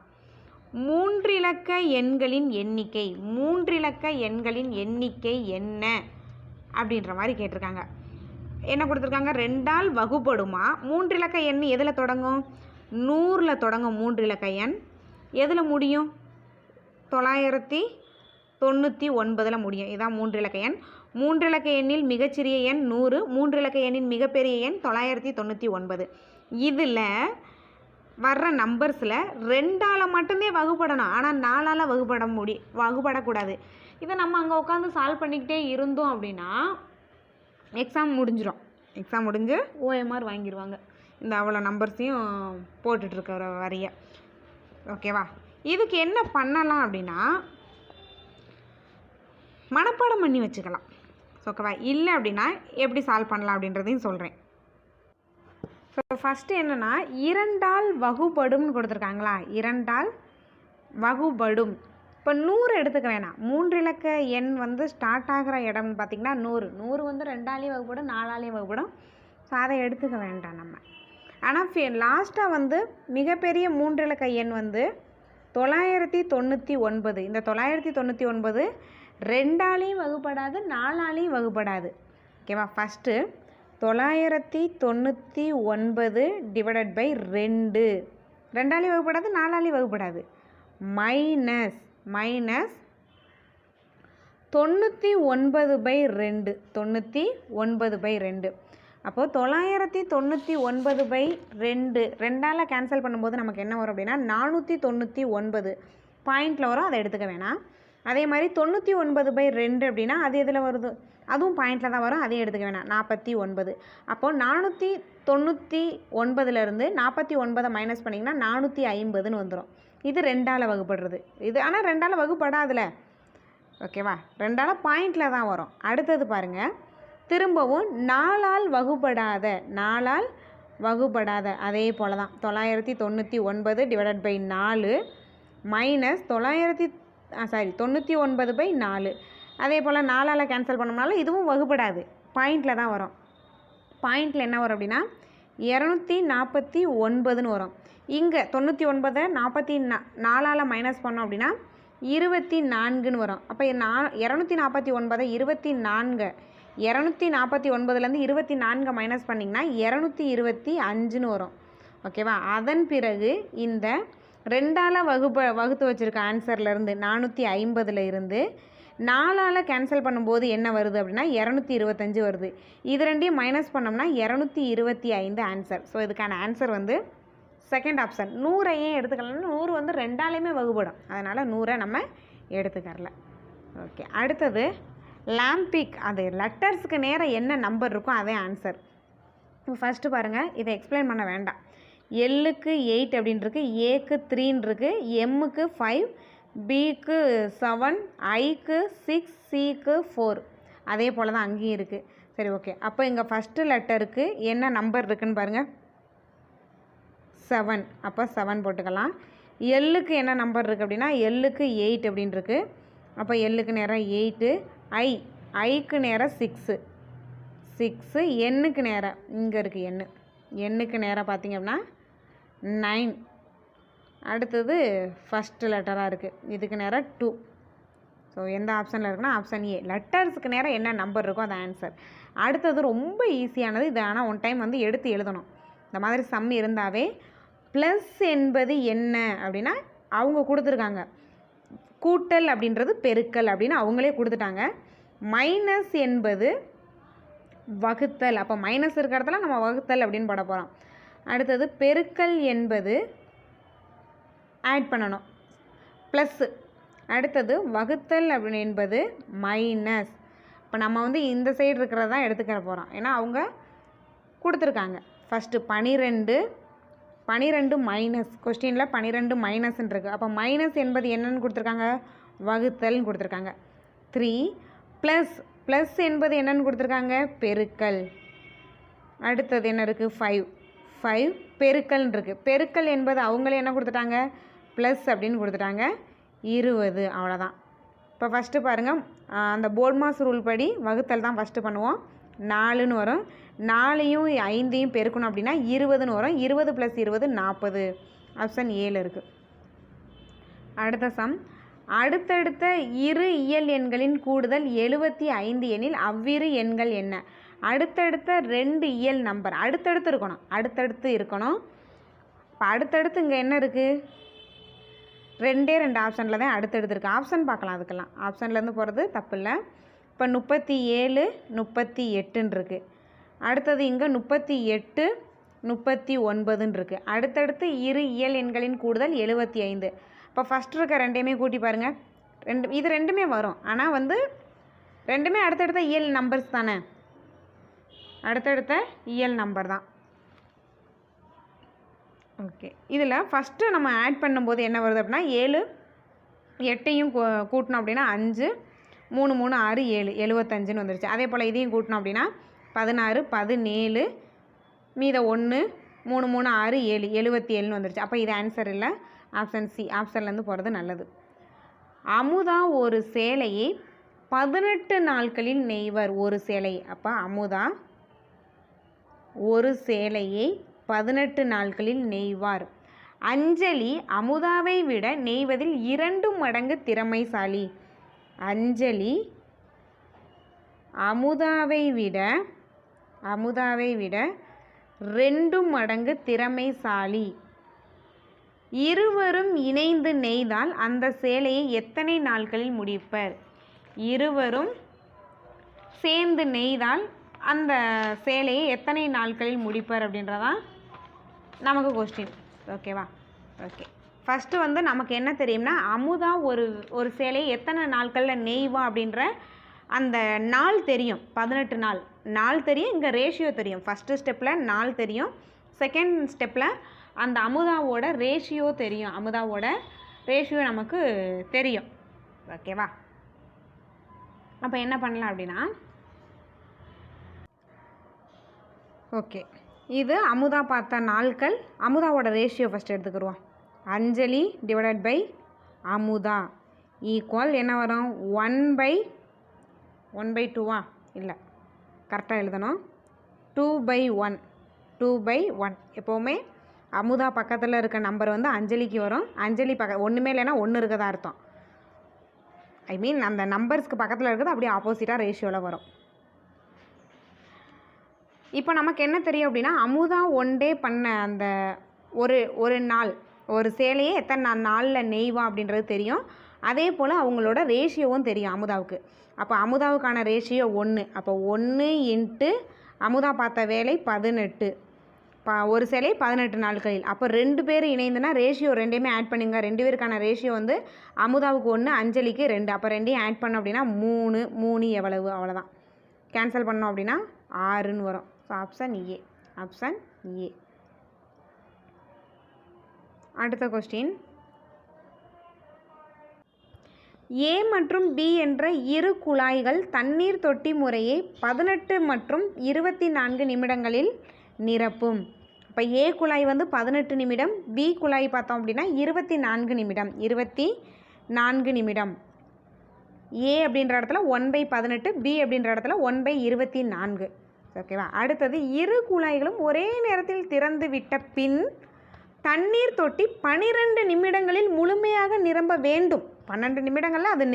3 இலக்க எண்களின் எண்ணிக்கை. 3 இலக்க எண்களின் எண்ணிக்கை என்ன அப்படின்ற மாதிரி கேட்டிருக்காங்க. என்ன கொடுத்துருக்காங்க, 2ஆல் வகுபடுமா. 3 இலக்க எண் எதில் தொடங்கும், 100ல் தொடங்கும். 3 இலக்க எண் எதில் முடியும், 999ல் முடியும். இதுதான் 3 இலக்க எண். 3 இலக்க எண்ணில் மிகச்சிறிய எண் 100, 3 இலக்க எண்ணின் மிகப்பெரிய எண் 999. இதில் வர்ற நம்பர்ஸில் 2ஆல் மட்டும்தான் வகுப்படணும், ஆனால் 4ஆல் வகுப்படக்கூடாது. இதை நம்ம அங்கே உட்காந்து சால்வ் பண்ணிக்கிட்டே இருந்தோம் அப்படின்னா எக்ஸாம் முடிஞ்சிடும். எக்ஸாம் முடிஞ்சு OMR வாங்கிடுவாங்க. இந்த அவ்வளோ நம்பர்ஸையும் போட்டுட்ருக்கிற வரிய. ஓகேவா? இதுக்கு என்ன பண்ணலாம் அப்படின்னா மனப்பாடம் பண்ணி வச்சுக்கலாம். ஓகேவா? இல்லை அப்படின்னா எப்படி சால்வ் பண்ணலாம் அப்படின்றதையும் சொல்கிறேன். ஸோ ஃபஸ்ட்டு என்னென்னா 2ஆல் வகுபடும்னு கொடுத்துருக்காங்களா, 2ஆல் வகுபடும். இப்போ 100 எடுத்துக்க வேணாம். 3 இலக்க எண் வந்து ஸ்டார்ட் ஆகிற இடம்னு பார்த்திங்கன்னா 100 வந்து 2ஆலேயும் வகுப்படும், 4ஆலேயும் வகுப்படும். ஸோ அதை எடுத்துக்க வேண்டாம் நம்ம. ஆனால் லாஸ்ட்டாக வந்து மிகப்பெரிய 3 இலக்க எண் வந்து 999. இந்த 999 2ஆலேயும் வகுப்படாது, 4ஆலேயும் வகுப்படாது. ஓகேவா? ஃபஸ்ட்டு 999 டிவைடட் பை 2, 2ஆலேயும் வகுப்படாது, 4ஆலேயும் வகுப்படாது, மைனஸ் 99/2, 99/2. அப்போது 999/2, 2ஆல் கேன்சல் பண்ணும்போது நமக்கு என்ன வரும் அப்படின்னா 499 பாயிண்டில் வரும். அதை எடுத்துக்க வேணாம். அதே மாதிரி 99/2 அப்படின்னா அது எதில் வருது, அதுவும் பாயிண்டில் தான் வரும், அதையும் எடுத்துக்க வேணாம். 49. அப்போது 499லேருந்து 49 மைனஸ் பண்ணிங்கன்னா 450ன்னு வந்துடும். இது 2ஆல் வகுப்படுறது. இது ஆனால் 2ஆல் வகுப்படாதுல, ஓகேவா? 2ஆல் பாயிண்டில் தான் வரும். அடுத்தது பாருங்கள், திரும்பவும் 4ஆல் வகுப்படாத அதே போல் தான் 999 டிவைடட் பை 4 மைனஸ் 99/4. அதே போல் 4ஆல் கேன்சல் பண்ணோம்னாலும் இதுவும் வகுப்படாது, பாயிண்டில் தான் வரும். பாயிண்டில் என்ன வரும் அப்படின்னா 249ன்னு வரும். இங்கே 99 4ஆல் மைனஸ் பண்ணோம் அப்படின்னா 24ன்னு வரும். அப்போ 249 249லேருந்து 24 மைனஸ் பண்ணிங்கன்னா 225ன்னு வரும், ஓகேவா? அதன் பிறகு இந்த 2ஆல் வகுத்து வச்சுருக்க ஆன்சர்லேருந்து 450ல் இருந்து 4ஆல் கேன்சல் பண்ணும்போது என்ன வருது அப்படின்னா 225 வருது. இது ரெண்டையும் மைனஸ் பண்ணோம்னா 225 ஆன்சர். ஸோ இதுக்கான ஆன்சர் வந்து செகண்ட் ஆப்ஷன். 100 ஏன் எடுத்துக்கலாம்னா 100 வந்து 2ஆலையுமே வகுப்படும், அதனால் 100 நம்ம எடுத்துக்கரல. ஓகே, அடுத்தது லாம்பிக். அது லெட்டர்ஸுக்கு நேராக என்ன நம்பர் இருக்கோ அதே ஆன்சர். ஃபஸ்ட்டு பாருங்கள், இதை எக்ஸ்பிளைன் பண்ண வேண்டாம். எல்லுக்கு 8 அப்படின்னு இருக்குது, ஏக்கு 3ன்னு இருக்குது, எம்முக்கு 5, பிக்கு 7, ஐக்கு 6, சிக்கு 4. அதே போல் தான் அங்கேயும் இருக்குது. சரி, ஓகே. அப்போ இங்கே ஃபஸ்ட்டு லெட்டருக்கு என்ன நம்பர் இருக்குதுன்னு பாருங்கள், 7. அப்போ 7 போட்டுக்கலாம். எல்லுக்கு என்ன நம்பர் இருக்குது அப்படின்னா எல்லுக்கு 8 அப்படின்னு இருக்குது. அப்போ எல்லுக்கு நேராக 8, ஐக்கு நேராக 6, எண்ணுக்கு நேராக இங்கே இருக்குது எண்ணுக்கு நேராக பார்த்திங்க அப்படின்னா 9. அடுத்தது ஃபஸ்ட்டு லெட்டராக இருக்குது, இதுக்கு நேராக 2. ஸோ எந்த ஆப்ஷனில் இருக்குன்னா ஆப்ஷன் ஏ. லெட்டர்ஸுக்கு நேராக என்ன நம்பர் இருக்கோ அது ஆன்சர். அடுத்தது ரொம்ப ஈஸியானது இது, ஆனால் ஒன் டைம் வந்து எடுத்து எழுதணும். இந்த மாதிரி சம் இருந்தாவே ப்ளஸ் என்பது என்ன அப்படின்னா அவங்க கொடுத்துருக்காங்க, கூட்டல் அப்படின்றது பெருக்கல் அப்படின்னு அவங்களே கொடுத்துட்டாங்க. மைனஸ் என்பது வகுத்தல், அப்போ மைனஸ் இருக்கிற இடத்துல நம்ம வகுத்தல் அப்படின்னு போட போகிறோம். அடுத்தது பெருக்கல் என்பது ஆட் பண்ணணும், ப்ளஸ்ஸு. அடுத்தது வகுத்தல் அப்படின்னு என்பது மைனஸ். இப்போ நம்ம வந்து இந்த சைடு இருக்கிறத தான் எடுத்துக்கிற போகிறோம், ஏன்னா அவங்க கொடுத்துருக்காங்க. ஃபஸ்ட்டு 12 மைனஸ், கொஸ்டினில் 12 மைனஸ்ன்னு இருக்குது. அப்போ மைனஸ் என்பது என்னன்னு கொடுத்துருக்காங்க, வகுத்தல்னு கொடுத்துருக்காங்க. 3 ப்ளஸ் என்பது என்னன்னு கொடுத்துருக்காங்க, பெருக்கல். அடுத்தது என்ன இருக்குது, 5 பெருக்கல்னு இருக்குது. பெருக்கல் என்பது அவங்களே என்ன கொடுத்துட்டாங்க, ப்ளஸ் அப்படின்னு கொடுத்துட்டாங்க, 20. அவ்வளோதான். இப்போ ஃபஸ்ட்டு பாருங்கள், அந்த போர்ட்மாஸ் ரூல் படி வகுத்தல் தான் ஃபஸ்ட்டு பண்ணுவோம். 4ன்னு வரும், 4ஐயும் 5ஐயும் பெருக்கணும் அப்படின்னா 20ன்னு வரும். 20 + 20 40. ஆப்ஷன் ஏல இருக்குது. அடுத்த சம், அடுத்தடுத்த இரு இயல் எண்களின் கூடுதல் 75 எனில் அவ்விரு எண்கள் என்ன? அடுத்தடுத்த 2 இயல் நம்பர் அடுத்தடுத்து இருக்கணும். இப்போ அடுத்தடுத்து இங்கே என்ன இருக்குது, 2 ஆப்ஷனில் தான் அடுத்தடுத்து இருக்குது. ஆப்ஷன் பார்க்கலாம், அதுக்கெல்லாம் ஆப்ஷன்லேருந்து போகிறது தப்பு இல்லை. இப்போ 37 38ன்னு இருக்குது. அடுத்தது இங்கே 38 39ன்னு இருக்குது. அடுத்தடுத்து இரு இயல் எண்களின் கூடுதல் 75. இப்போ ஃபஸ்ட் இருக்க 2ஐயுமே கூட்டி பாருங்கள், இது 2மே வரும். ஆனால் வந்து 2மே அடுத்தடுத்த இயல் நம்பர்ஸ் தானே, அடுத்தடுத்த இயல் நம்பர் தான். ஓகே, இதில் ஃபஸ்ட்டு நம்ம ஆட் பண்ணும்போது என்ன வருது அப்படின்னா 7 8ஐயும் கூட்டினோம் அப்படின்னா 5 3 3 6 7 75ன்னு வந்துருச்சு. அதே போல் இதையும் கூட்டினோம் அப்படின்னா 16 17 மீத 1 3 3 6 7 77ன்னு வந்துருச்சு. அப்போ இது ஆன்சர் இல்லை, ஆப்ஷன் சி. ஆப்ஷன்லேருந்து போகிறது நல்லது. அமுதா ஒரு சேலையை 18 நாட்களில் நெய்வர். ஒரு சேலை, அப்போ அமுதா ஒரு சேலையை 18 நாட்களில் நெய்வார். அஞ்சலி அமுதாவை விட நெய்வதில் 2 மடங்கு திறமைசாலி. அஞ்சலி அமுதாவை விட 2 மடங்கு திறமைசாலி. இருவரும் இணைந்து நெய்தால் அந்த சேலையை எத்தனை நாட்களில் முடிப்பர்? இருவரும் சேர்ந்து நெய்தால் அந்த சேலையை எத்தனை நாட்களில் முடிப்பர் அப்படின்றதான் நமக்கு கொஸ்டின். ஓகேவா? ஓகே, ஃபஸ்ட்டு வந்து நமக்கு என்ன தெரியும்னா அமுதா ஒரு சேலையை எத்தனை நாட்களில் நெய்வா அப்படின்ற அந்த நாள் தெரியும். 18 நாள் தெரியும். இங்கே ரேஷியோ தெரியும். ஃபஸ்ட்டு ஸ்டெப்பில் நாள் தெரியும். செகண்ட் ஸ்டெப்பில் அந்த அமுதாவோட ரேஷியோ தெரியும். அமுதாவோட ரேஷியோ நமக்கு தெரியும். ஓகேவா? அப்போ என்ன பண்ணலாம் அப்படின்னா, ஓகே, இது அமுதா பார்த்த நாட்கள். அமுதாவோட ரேஷியோ ஃபஸ்ட்டு எடுத்துக்கிடுவோம். Anjali divided by Amudha equal என்ன வரும்? 1/2 இல்லை, கரெக்டாக எழுதணும். 2/1 2/1. எப்போவுமே அமுதா பக்கத்தில் இருக்க நம்பர் வந்து அஞ்சலிக்கு வரும். அஞ்சலி ஒன்றுமே இல்லைன்னா 1 இருக்கதா அர்த்தம். ஐ மீன் அந்த நம்பர்ஸ்க்கு பக்கத்தில் இருக்கிறது அப்படியே ஆப்போசிட்டாக ரேஷியோவில் வரும். இப்போ நமக்கு என்ன தெரியும் அப்படின்னா, அமுதா ஒன் டே பண்ண அந்த ஒரு நாள் ஒரு சேலையே எத்தனை நாளில் நெய்வா அப்படின்றது தெரியும். அதே போல் அவங்களோட ரேஷியோவும் தெரியும் அமுதாவுக்கு. அப்போ அமுதாவுக்கான ரேஷியோ 1. அப்போ 1 × அமுதா பார்த்த வேலை 18. ஒரு சேலை 18 நாட்களில். அப்போ 2 பேர் இணைந்துனா ரேஷியோ 2மே ஆட் பண்ணுங்க. 2 பேருக்கான ரேஷியோ வந்து அமுதாவுக்கு 1, அஞ்சலிக்கு 2. அப்போ 2ஐயும் ஆட் பண்ணோம் அப்படின்னா 3 எவ்வளவு? அவ்வளோதான். கேன்சல் பண்ணோம் அப்படின்னா 6ன்னு வரும். So option A. அடுத்த கொஸ்டின், ஏ மற்றும் பி என்ற இரு குழாய்கள் தண்ணீர் தொட்டி முறையை 18 மற்றும் 24 நிமிடங்களில் நிரப்பும். இப்போ ஏ குழாய் வந்து 18 நிமிடம், பி குழாய் பார்த்தோம் அப்படின்னா 24 நிமிடம். 24 நிமிடம். ஏ அப்படின்ற இடத்துல 1/18, பி அப்படின்ற இடத்துல 1/24. ஓகேவா? அடுத்தது, இரு குழாய்களும் ஒரே நேரத்தில் திறந்து விட்ட பின் தண்ணீர் தொட்டி 12 நிமிடங்களில் முழுமையாக நிரம்ப வேண்டும். 12 நிமிடங்களில் அது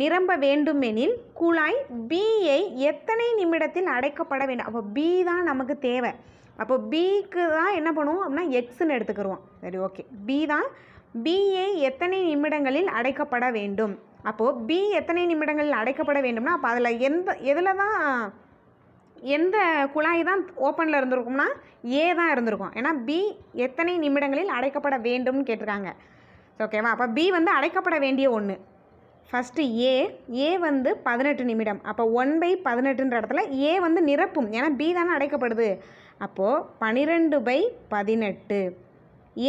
நிரம்ப வேண்டுமெனில் குழாய் பியை எத்தனை நிமிடத்தில் அடைக்கப்பட வேண்டும்? அப்போ பி தான் நமக்கு தேவை. அப்போ பிக்கு தான் என்ன பண்ணுவோம் அப்படின்னா எக்ஸ்ன்னு எடுத்துக்கிடுவோம். சரி, ஓகே. பியை எத்தனை நிமிடங்களில் அடைக்கப்பட வேண்டும்? அப்போது பி எத்தனை நிமிடங்களில் அடைக்கப்பட வேண்டும்னா, அப்போ அதில் எந்த குழாய் தான் ஓப்பனில் இருந்திருக்கும்னா ஏ தான் இருந்திருக்கும். ஏன்னா பி எத்தனை நிமிடங்களில் அடைக்கப்பட வேண்டும்னு கேட்டிருக்காங்க. ஓகேவா? அப்போ பி வந்து அடைக்கப்பட வேண்டிய ஒன்று. ஃபஸ்ட்டு ஏ வந்து 18 நிமிடம். அப்போ 1/18ன்ற இடத்துல ஏ வந்து நிரப்பும். ஏன்னா பி தானே அடைக்கப்படுது. அப்போது 12/18.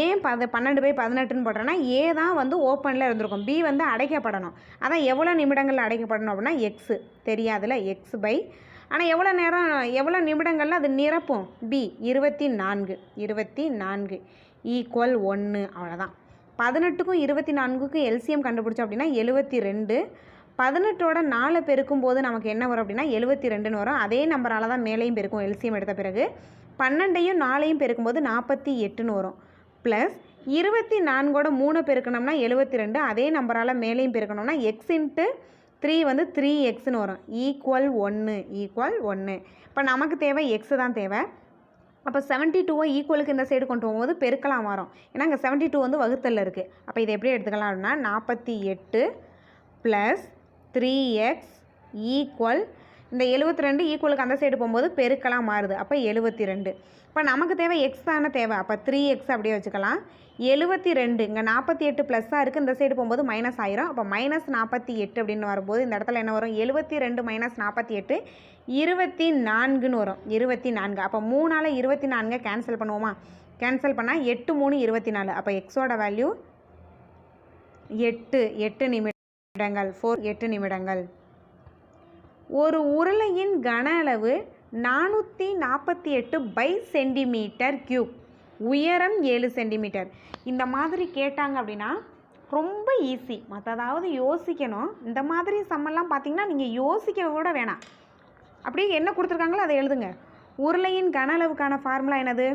ஏன் 12/18ன்னு போடுறேன்னா ஏ தான் வந்து ஓப்பனில் இருந்திருக்கும். பி வந்து அடைக்கப்படணும். அதான் எவ்வளோ நிமிடங்களில் அடைக்கப்படணும் அப்படின்னா எக்ஸு தெரியாதுல, எக்ஸ் பை. ஆனால் எவ்வளோ நிமிடங்களில் அது நிரப்பும்? P 24 equal 1. அவ்வளோதான். 18க்கும் 24க்கும் எல்சிஎம் கண்டுபிடிச்சோம் அப்படின்னா 72. 18ஓட 4 பெருக்கும் போது நமக்கு என்ன வரும் அப்படின்னா 72ன்னு வரும். அதே நம்பரால் தான் மேலேயும் பெருக்கும் எல்சிஎம் எடுத்த பிறகு. 12ஐயும் 4ஐயும் பெருக்கும்போது 48ன்னு வரும். ப்ளஸ் 24ஓட 3 பெருக்கணும்னா 72. அதே நம்பரால் மேலேயும் பெருக்கணும்னா எக்ஸ் × 3 வந்து 3xன்னு வரும். ஈக்குவல் 1. இப்போ நமக்கு தேவை எக்ஸு தான் தேவை. அப்போ 72வை ஈக்குவலுக்கு இந்த சைடு கொண்டு போகும்போது பெருக்கலாம் மாறும். ஏன்னா இங்கே 72 வந்து வகுத்தலில் இருக்குது. அப்போ இதை எப்படி எடுத்துக்கலாம் அப்படின்னா 48 + 3x ஈக்குவல் இந்த 72 ஈக்குவலுக்கு அந்த சைடு போகும்போது பெருக்கலாம் மாறுது. அப்போ 72. இப்போ நமக்கு தேவை எக்ஸ் தானே தேவை. அப்போ 3x அப்படியே வச்சுக்கலாம். 72 இங்கே 48 ப்ளஸ்ஸாக இருக்குது. இந்த சைடு போகும்போது மைனஸ் ஆயிரும். அப்போ -48 அப்படின்னு வரும்போது இந்த இடத்துல என்ன வரும்? 72 - 48 24ன்னு வரும். 24. அப்போ 3ஆல் 24 கேன்சல் பண்ணுவோமா? கேன்சல் பண்ணால் 8 3 24. அப்போ எக்ஸோட வேல்யூ 8 நிமிடங்கள். 8 நிமிடங்கள். ஒரு உருளையின் கன அளவு 448/cm3, உயரம் 7 சென்டிமீட்டர். இந்த மாதிரி கேட்டாங்க அப்படின்னா ரொம்ப ஈஸி. மற்றதாவது யோசிக்கணும். இந்த மாதிரி சம்மெல்லாம் பார்த்தீங்கன்னா நீங்கள் யோசிக்க கூட வேணாம். அப்படியே என்ன கொடுத்துருக்காங்களோ அதை எழுதுங்க. உருளையின் கன அளவுக்கான ஃபார்முலா என்னது?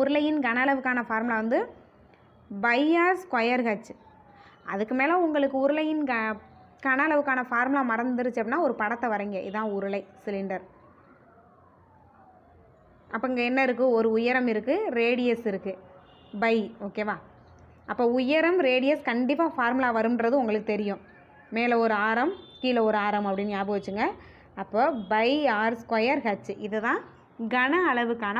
உருளையின் கன அளவுக்கான ஃபார்முலா வந்து πr²h. அதுக்கு மேலே உங்களுக்கு உருளையின் கன அளவுக்கான ஃபார்முலா மறந்துருச்சு அப்படின்னா ஒரு படத்தை வரைங்க. இதான் உருளை சிலிண்டர். அப்போ இங்கே என்ன இருக்குது? ஒரு உயரம் இருக்குது, ரேடியஸ் இருக்குது, பை. ஓகேவா? அப்போ உயரம் ரேடியஸ் கண்டிப்பாக ஃபார்முலா வரும்ன்றது உங்களுக்கு தெரியும். மேலே ஒரு ஆரம், கீழே ஒரு ஆரம் அப்படின்னு ஞாபகம் வச்சுங்க. அப்போ πr²h இதுதான் கன அளவுக்கான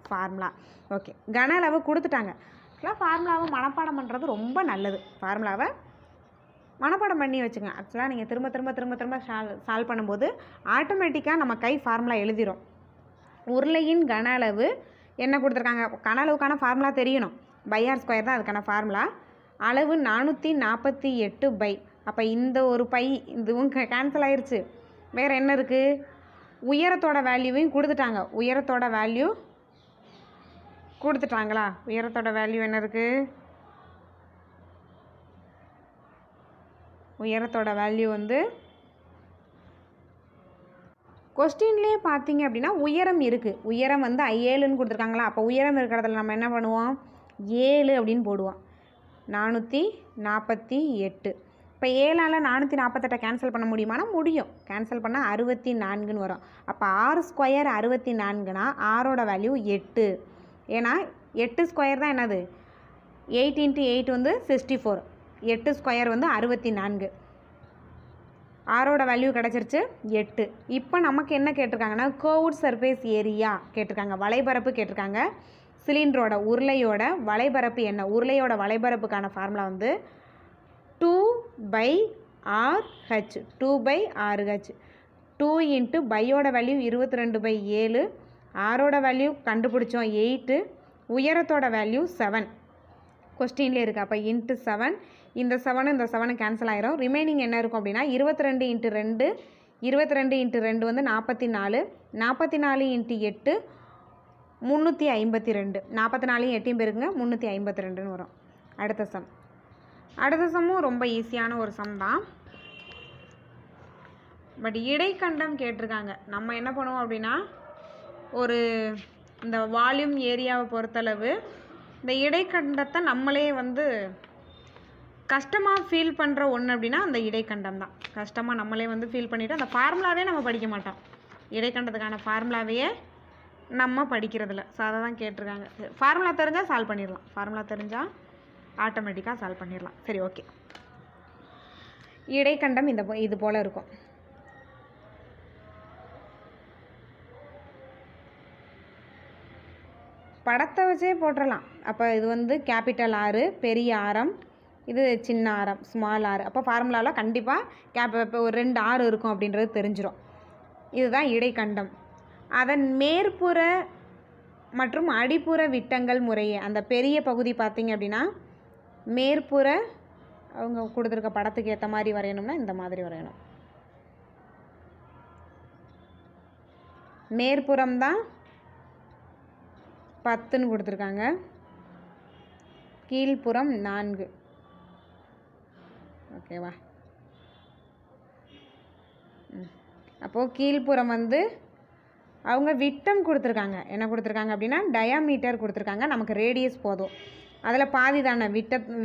ஃபார்முலா. ஓகே, கன அளவு கொடுத்துட்டாங்க. ஆக்சுவலாக ஃபார்முலாவை மனப்பாடம் பண்ணுறது ரொம்ப நல்லது. ஃபார்முலாவை மனப்பாடம் பண்ணி வச்சுங்க. ஆக்சுவலாக நீங்கள் திரும்ப திரும்ப திரும்ப திரும்ப சால்வ் பண்ணும்போது ஆட்டோமேட்டிக்காக நம்ம கை ஃபார்முலா எழுதிரும். உருளையின் கன அளவு என்ன கொடுத்துருக்காங்க? கன அளவுக்கான ஃபார்முலா தெரியணும். பை ஆர் ஸ்கொயர் தான் அதுக்கான ஃபார்முலா. அளவு 448 பை. அப்போ இந்த ஒரு பை இதுவும் கேன்சல் ஆயிடுச்சு. வேறு என்ன இருக்குது? உயரத்தோட வேல்யூவையும் கொடுத்துட்டாங்க. உயரத்தோட வேல்யூ கொடுத்துட்டாங்களா? உயரத்தோட வேல்யூ என்ன இருக்குது? உயரத்தோட வேல்யூ வந்து கொஸ்டின்லேயே பார்த்தீங்க அப்படின்னா உயரம் இருக்குது. உயரம் வந்து 7ன்னு கொடுத்துருக்காங்களா? அப்போ உயரம் இருக்கிறதுல நம்ம என்ன பண்ணுவோம்? 7 அப்படின்னு போடுவோம். 448. இப்போ 7ஆல் 448 கேன்சல் பண்ண முடியுமானா? முடியும். கேன்சல் பண்ணால் 64ன்னு வரும். அப்போ ஆர் ஸ்கொயர் 64னா ஆரோட வேல்யூ 8. ஏன்னா 8 ஸ்கொயர் தான் என்னது? 8 × 8 வந்து 64. 8 ஸ்கொயர் வந்து 64. ஆரோட வேல்யூ கிடச்சிருச்சு 8. இப்போ நமக்கு என்ன கேட்டிருக்காங்கன்னா கர்வ்டு சர்ஃபேஸ் ஏரியா கேட்டிருக்காங்க. வளைபரப்பு கேட்டிருக்காங்க. சிலிண்டரோட உருளையோட வளைபரப்பு என்ன? உருளையோட வளைபரப்புக்கான ஃபார்முலா வந்து 2/RH. 2/RH. 2 × பையோட வேல்யூ 22/7. ஆரோட வேல்யூ கண்டுபிடிச்சோம் 8. உயரத்தோட வேல்யூ 7. கொஸ்டின்லேயே இருக்குது. அப்போ × 7. இந்த 7 இந்த 7 கேன்சல் ஆயிரும். ரிமைனிங் என்ன இருக்கும் அப்படின்னா 22 × 2. 22 × 2 வந்து 44. 44 × 8 352. 44 8 பேருக்குங்க 352ன்னு வரும். அடுத்த சம்மும் ரொம்ப ஈஸியான ஒரு சம் தான். பட் இடைக்கண்டம் கேட்டிருக்காங்க. நம்ம என்ன பண்ணுவோம் அப்படின்னா ஒரு இந்த வால்யூம் ஏரியாவை பொறுத்தளவு இந்த இடைக்கண்டத்தை நம்மளே வந்து கஷ்டமாக ஃபீல் பண்ணுற ஒன்று அப்படின்னா அந்த இடைக்கண்டம் தான். கஷ்டமாக நம்மளே வந்து ஃபீல் பண்ணிவிட்டு அந்த ஃபார்முலாவே நம்ம படிக்க மாட்டோம். இடைக்கண்டத்துக்கான ஃபார்முலாவையே நம்ம படிக்கிறதில்ல. ஸோ அதை தான் கேட்டிருக்காங்க. ஃபார்முலா தெரிஞ்சால் சால்வ் பண்ணிடலாம். ஃபார்முலா தெரிஞ்சால் ஆட்டோமேட்டிக்காக சால்வ் பண்ணிடலாம். சரி, ஓகே. இடைக்கண்டம் இது போல் இருக்கும். படத்தை வச்சே போட்டுடலாம். அப்போ இது வந்து கேபிட்டல் ஆறு, பெரிய ஆரம், இது சின்ன ஆரம், ஸ்மால் ஆறு. அப்போ ஃபார்முலாவில் கண்டிப்பாக இப்போ ஒரு 2 ஆறு இருக்கும் அப்படின்றது தெரிஞ்சிடும். இதுதான் இடைக்கண்டம். அதன் மேற்புற மற்றும் அடிப்புற விட்டங்கள் முறையே. அந்த பெரிய பகுதி பார்த்திங்க அப்படின்னா மேற்புற அவங்க கொடுத்துருக்க படத்துக்கு ஏற்ற மாதிரி வரையணும்னா இந்த மாதிரி வரையணும். மேற்புறம் தான் 10ன்னு கொடுத்துருக்காங்க. கீழ்ப்புறம் 4. ஓகேவா? அப்போது கீழ்ப்புறம் வந்து அவங்க விட்டம் கொடுத்துருக்காங்க. என்ன கொடுத்துருக்காங்க அப்படின்னா டயாமீட்டர் கொடுத்துருக்காங்க. நமக்கு ரேடியஸ் போதும். அதில் பாதி தானே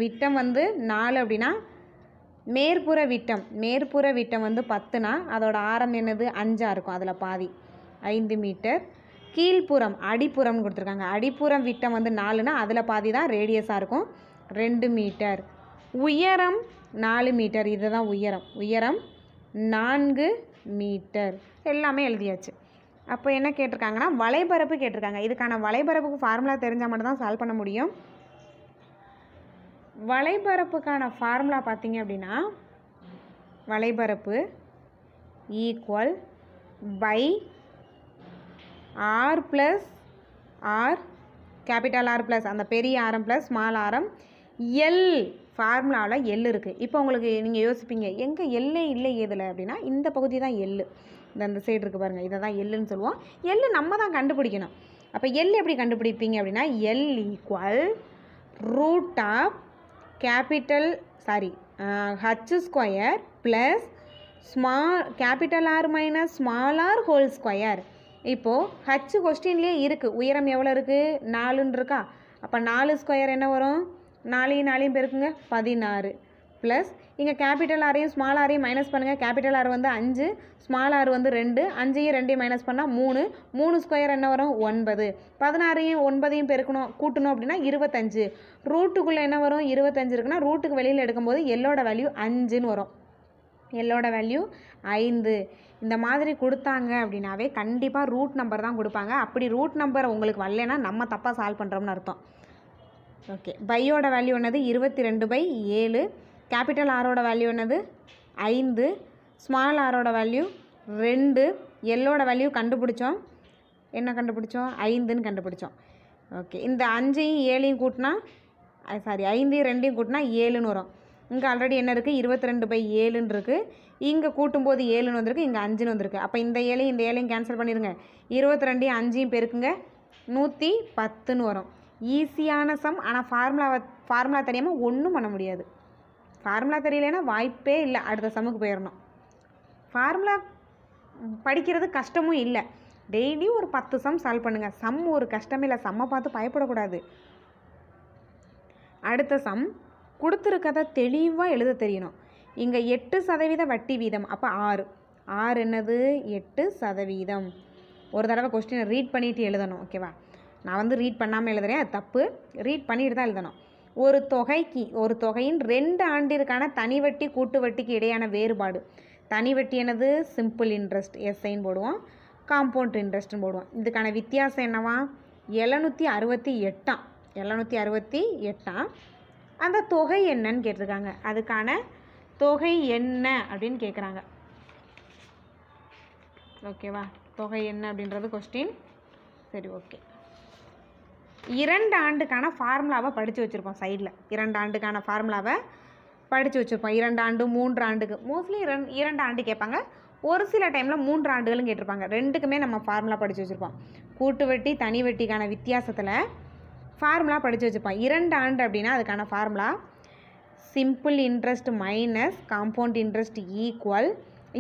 விட்டம் வந்து 4 அப்படின்னா மேற்புற விட்டம் வந்து 10னா அதோட ஆரம் என்னது 5ஆக இருக்கும். அதில் பாதி 5 மீட்டர். கீழ்ப்புறம் அடிப்புறம்னு கொடுத்துருக்காங்க. அடிப்புறம் விட்டம் வந்து 4னா அதில் பாதி தான் ரேடியஸாக இருக்கும், 2 மீட்டர். உயரம் 4 மீட்டர். இதுதான் உயரம் 4 மீட்டர். எல்லாமே எழுதியாச்சு. அப்போ என்ன கேட்டிருக்காங்கன்னா வளைபரப்பு கேட்டிருக்காங்க. இதுக்கான வளைபரப்புக்கு ஃபார்முலா தெரிஞ்சால் மட்டும்தான் சால்வ் பண்ண முடியும். வளைபரப்புக்கான ஃபார்முலா பார்த்தீங்க அப்படின்னா வளைபரப்பு equal pi r plus r, capital r plus அந்த பெரிய ஆரம் ப்ளஸ் ஸ்மால் ஆரம், எல். ஃபார்முலாவில் எல் இருக்குது. இப்போ உங்களுக்கு நீங்கள் யோசிப்பீங்க எங்கே எல்லே இல்லை எதில் அப்படின்னா இந்த பகுதி தான் எல். இந்த சைடு இருக்குது பாருங்கள், இதை தான் எல்லுன்னு சொல்லுவோம். எல் நம்ம தான் கண்டுபிடிக்கணும். அப்போ எல் எப்படி கண்டுபிடிப்பீங்க அப்படின்னா L equal root of H square plus capital R minus small R whole square. இப்போது ஹச் கொஸ்டின்லேயே இருக்குது. உயரம் எவ்வளோ இருக்குது? 4ன்னு இருக்கா? அப்போ 4 ஸ்கொயர் என்ன வரும்? 4 பேருக்குங்க 16 ப்ளஸ் இங்கே கேபிட்டல் ஆரையும் ஸ்மால் ஆரையும் மைனஸ் பண்ணுங்கள். கேபிட்டல் ஆர் வந்து 5, ஸ்மால் ஆர் வந்து 2. 5ஐயும் 2ஐயும் மைனஸ் பண்ணால் 3 ஸ்கொயர் என்ன வரும்? 9. 16ஐயும் 9ஐயும் பெருக்கணும் கூட்டணும் அப்படின்னா 25. ரூட்டுக்குள்ளே என்ன வரும்? 25 இருக்குன்னா ரூட்டுக்கு வெளியில் எடுக்கும்போது எல்லோட வேல்யூ 5ன்னு வரும். எல்லோட வேல்யூ 5. இந்த மாதிரி கொடுத்தாங்க அப்படின்னாவே கண்டிப்பாக ரூட் நம்பர் தான் கொடுப்பாங்க. அப்படி ரூட் நம்பர் உங்களுக்கு வரலைன்னா நம்ம தப்பாக சால்வ் பண்ணுறோம்னு அர்த்தம். ஓகே, பையோட வேல்யூ என்னது 22/7. கேபிட்டல் ஆரோட வேல்யூ என்னது 5, ஸ்மால் ஆரோட வேல்யூ 2, எல்லோட வேல்யூ கண்டுபிடிச்சோம். என்ன கண்டுபிடிச்சோம்? 5ன்னு கண்டுபிடிச்சோம். ஓகே, இந்த 5ஐயும் 7ஐயும் கூட்டினா 5ஐயும் 2ஐயும் கூட்டினா 7ன்னு வரும். இங்கே ஆல்ரெடி என்ன இருக்குது 22/7ன்னு இருக்குது. இங்கே கூட்டும்போது 7ன்னு வந்திருக்கு, இங்கே 5ன்னு வந்திருக்கு. அப்போ இந்த 7ஐயும் இந்த 7ஐயும் கேன்சல் பண்ணிடுங்க. 22ஐயும் 5ஐயும் பெருக்குங்க, 110ன்னு வரும். ஈஸியான சம். ஆனால் ஃபார்முலா தெரியாமல் ஒன்றும் பண்ண முடியாது. ஃபார்முலா தெரியலைன்னா வாய்ப்பே இல்லை. அடுத்த சம்முக்கு போயிடணும். ஃபார்முலா படிக்கிறது கஷ்டமும் இல்லை. டெய்லி ஒரு 10 சம் சால்வ் பண்ணுங்கள். சம் ஒரு கஷ்டமே இல்லை. சம்மை பார்த்து பயப்படக்கூடாது. அடுத்த சம் கொடுத்துருக்கதை தெளிவாக எழுத தெரியணும். இங்கே 8% வட்டி வீதம். அப்போ 6 என்னது 8%. ஒரு தடவை கொஸ்டினை ரீட் பண்ணிவிட்டு எழுதணும். ஓகேவா? நான் வந்து ரீட் பண்ணாமல் எழுதுகிறேன், அது தப்பு. ரீட் பண்ணிட்டு தான் எழுதணும். ஒரு தொகையின் 2 ஆண்டிற்கான தனி வட்டி கூட்டு வட்டிக்கு இடையான வேறுபாடு. தனி வட்டி என்னது சிம்பிள் இன்ட்ரெஸ்ட், எஸ்ஐன்னு போடுவோம். காம்பவுண்ட் இன்ட்ரெஸ்ட்னு போடுவோம். இதுக்கான வித்தியாசம் என்னவா 768. அந்த தொகை என்னன்னு கேட்டிருக்காங்க. அதுக்கான தொகை என்ன அப்படின்னு கேட்குறாங்க. ஓகேவா? தொகை என்ன அப்படின்றது கொஸ்டின். சரி, ஓகே. 2 ஆண்டுக்கான ஃபார்முலாவை படித்து வச்சுருப்போம். சைடில் 2 ஆண்டுக்கான ஃபார்முலாவை படித்து வச்சுருப்போம். 2 ஆண்டு 3 ஆண்டுக்கு மோஸ்ட்லி 2 ஆண்டு கேட்பாங்க. ஒரு சில டைமில் 3 ஆண்டுகளும் கேட்டிருப்பாங்க. ரெண்டுக்குமே நம்ம ஃபார்முலா படித்து வச்சுருப்போம். கூட்டு வட்டி தனி வட்டிக்கான வித்தியாசத்தில் ஃபார்முலா படித்து வச்சுருப்போம். 2 ஆண்டு அப்படின்னா அதுக்கான formula simple interest minus compound interest equal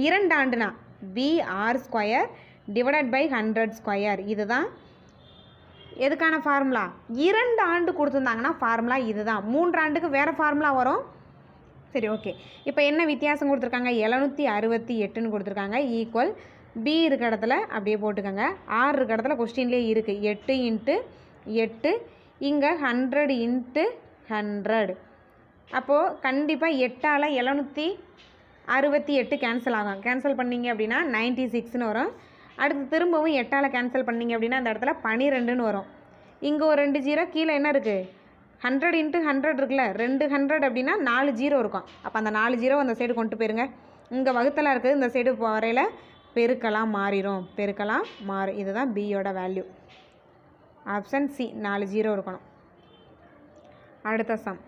2 ஆண்டுனா BR² டிவைடட் பை 100². இதுதான் எதுக்கான ஃபார்முலா. 2 ஆண்டு கொடுத்துருந்தாங்கன்னா ஃபார்முலா இதுதான். 3 ஆண்டுக்கு வேறு ஃபார்முலா வரும். சரி, ஓகே. இப்போ என்ன வித்தியாசம் கொடுத்துருக்காங்க 768ன்னு கொடுத்துருக்காங்க. ஈக்குவல் B இருக்க இடத்துல அப்படியே போட்டுக்கோங்க. R இருக்க இடத்துல கொஸ்டின்லேயே இருக்குது 8 × 8. இங்கே 100 × 100. அப்போது கண்டிப்பாக 8ஆல் 768 கேன்சல் ஆகும். கேன்சல் பண்ணிங்க அப்படின்னா 96ன்னு வரும். அடுத்து திரும்பவும் 8ஆல் கேன்சல் பண்ணிங்க அப்படின்னா அந்த இடத்துல 12ன்னு வரும். இங்கே ஒரு 2 0 கீழே என்ன இருக்குது 100 × 100 இருக்குல்ல, 200 அப்படின்னா 4 0 இருக்கும். அப்போ அந்த 4 0 அந்த சைடு கொண்டு போயிருங்க. இங்கே வகுத்தலாம் இருக்குது, இந்த சைடு வரையில் பெருக்கலாம் மாறிடும். இதுதான் பியோட வேல்யூ. ஆப்ஷன் சி 4 0 இருக்கணும். அடுத்த சம்.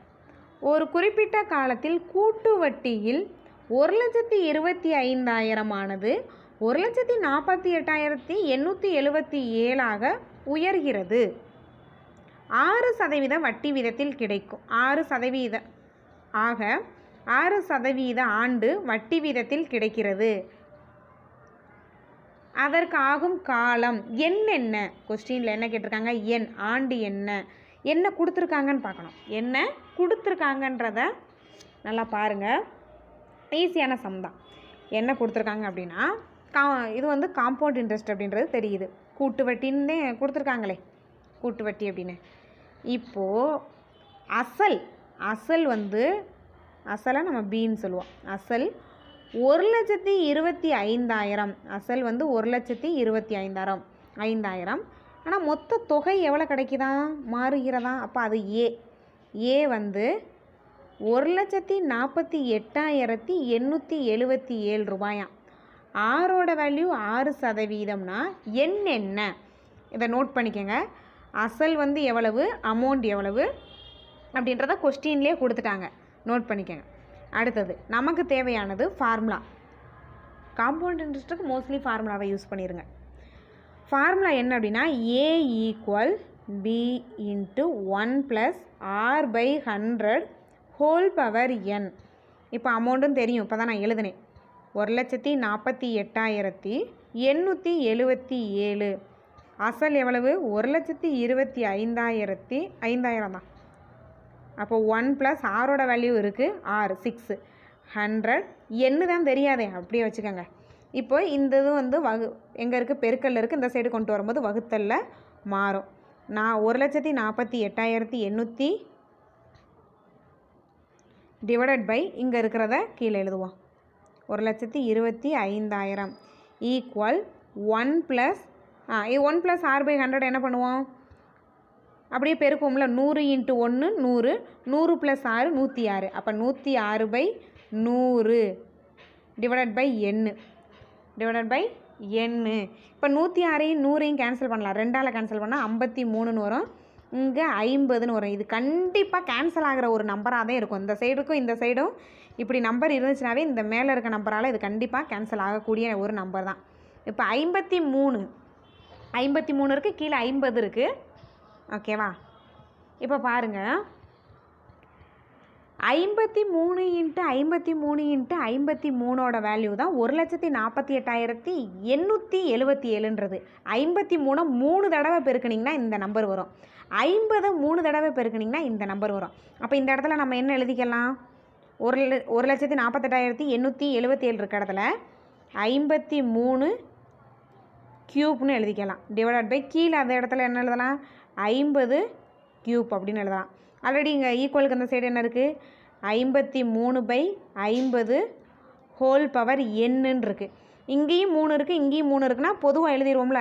ஒரு குறிப்பிட்ட காலத்தில் கூட்டு வட்டியில் 1,25,000 ஆனது 1,48,877 உயர்கிறது. 6% வட்டி வீதத்தில் கிடைக்கும். 6% ஆக 6% ஆண்டு வட்டி வீதத்தில் கிடைக்கிறது. அதற்கு ஆகும் காலம் என்னென்ன? கொஸ்டினில் என்ன கேட்டிருக்காங்க? எண், ஆண்டு என்ன கொடுத்துருக்காங்கன்னு பார்க்கணும். என்ன கொடுத்துருக்காங்கன்றத நல்லா பாருங்கள். ஈஸியான சம் தான். என்ன கொடுத்துருக்காங்க அப்படின்னா இது வந்து காம்பவுண்ட் இன்ட்ரெஸ்ட் அப்படின்றது தெரியுது. கூட்டு வட்டின்னு கொடுத்துருக்காங்களே, கூட்டு வட்டி அப்படின்னு. இப்போது அசலை நம்ம பின்னு சொல்லுவோம். அசல் 1,25,000. அசல் வந்து 1,25,000. ஆனால் மொத்த தொகை எவ்வளோ கிடைக்குதா மாறுகிறதா? அப்போ அது ஏ வந்து 1,48,877 ரூபாயாம். ஆரோட வேல்யூ 6%னா என்ன? இதை நோட் பண்ணிக்கோங்க. அசல் வந்து எவ்வளவு, அமௌண்ட் எவ்வளவு அப்படின்றத கொஸ்டின்லேயே கொடுத்துட்டாங்க. நோட் பண்ணிக்கோங்க. அடுத்தது நமக்கு தேவையானது ஃபார்முலா. காம்பவுண்ட் இன்ட்ரெஸ்ட்டுக்கு மோஸ்ட்லி ஃபார்முலாவை யூஸ் பண்ணிடுங்க. ஃபார்முலா என்ன அப்படின்னா A = B × 1 + R/100 whole power n. இப்போ அமௌண்ட்டும் தெரியும், இப்போ தான் நான் எழுதுனேன். 1,48,877. அசல் எவ்வளவு 1,25,000 தான். அப்போ 1 + ஆரோட வேல்யூ இருக்குது 6 6 100 என்ன தான் தெரியாதே, அப்படியே வச்சுக்கோங்க. இப்போ இந்த இது வந்து எங்கே இருக்குது, பெருக்கல்ல இருக்குது. இந்த சைடு கொண்டு வரும்போது வகுத்தலில் மாறும். 1,48,800 டிவைடட் பை இங்கே இருக்கிறத கீழே எழுதுவோம். 1,25,000 ஈக்குவல் 1 + 1 + r/100 என்ன பண்ணுவோம், அப்படியே பெருக்குவோம்ல. 100 × 1 100, 100 + 6 106. அப்போ 106/100 /n. இப்போ 106ஐயும் 100ஐயும் கேன்சல் பண்ணலாம். 2ஆல் கேன்சல் பண்ணால் 53ன்னு வரும். இங்கே 50ன்னு வரும். இது கண்டிப்பாக கேன்சல் ஆகிற ஒரு நம்பராக தான் இருக்கும். இந்த சைடுக்கும் இந்த சைடும் இப்படி நம்பர் இருந்துச்சுனாவே இந்த மேலே இருக்க நம்பரால் இது கண்டிப்பாக கேன்சல் ஆகக்கூடிய ஒரு நம்பர் தான். இப்போ 53 இருக்குது, கீழே 50 இருக்குது. ஓகேவா? இப்போ பாருங்கள், 53 × 53 × 53ஓட வேல்யூ தான் 1,48,877ன்றது. 53 3 தடவை பெருக்குனிங்கன்னா இந்த நம்பர் வரும். 50 3 தடவை பெருக்குனிங்கன்னா இந்த நம்பர் வரும். அப்போ இந்த இடத்துல நம்ம என்ன எழுதிக்கலாம், 1,48,877 இருக்க இடத்துல 53 கியூப்னு எழுதிக்கலாம். கீழே அந்த இடத்துல என்ன எழுதலாம், 50 கியூப் அப்படின்னு எழுதலாம். ஆல்ரெடி இங்கே ஈக்குவலுக்கு அந்த சைடு என்ன இருக்குது, 53/50 n இருக்குது. இங்கேயும் 3 இருக்குது, இங்கேயும் 3 இருக்குன்னா பொதுவாக எழுதிடுவோம்ல,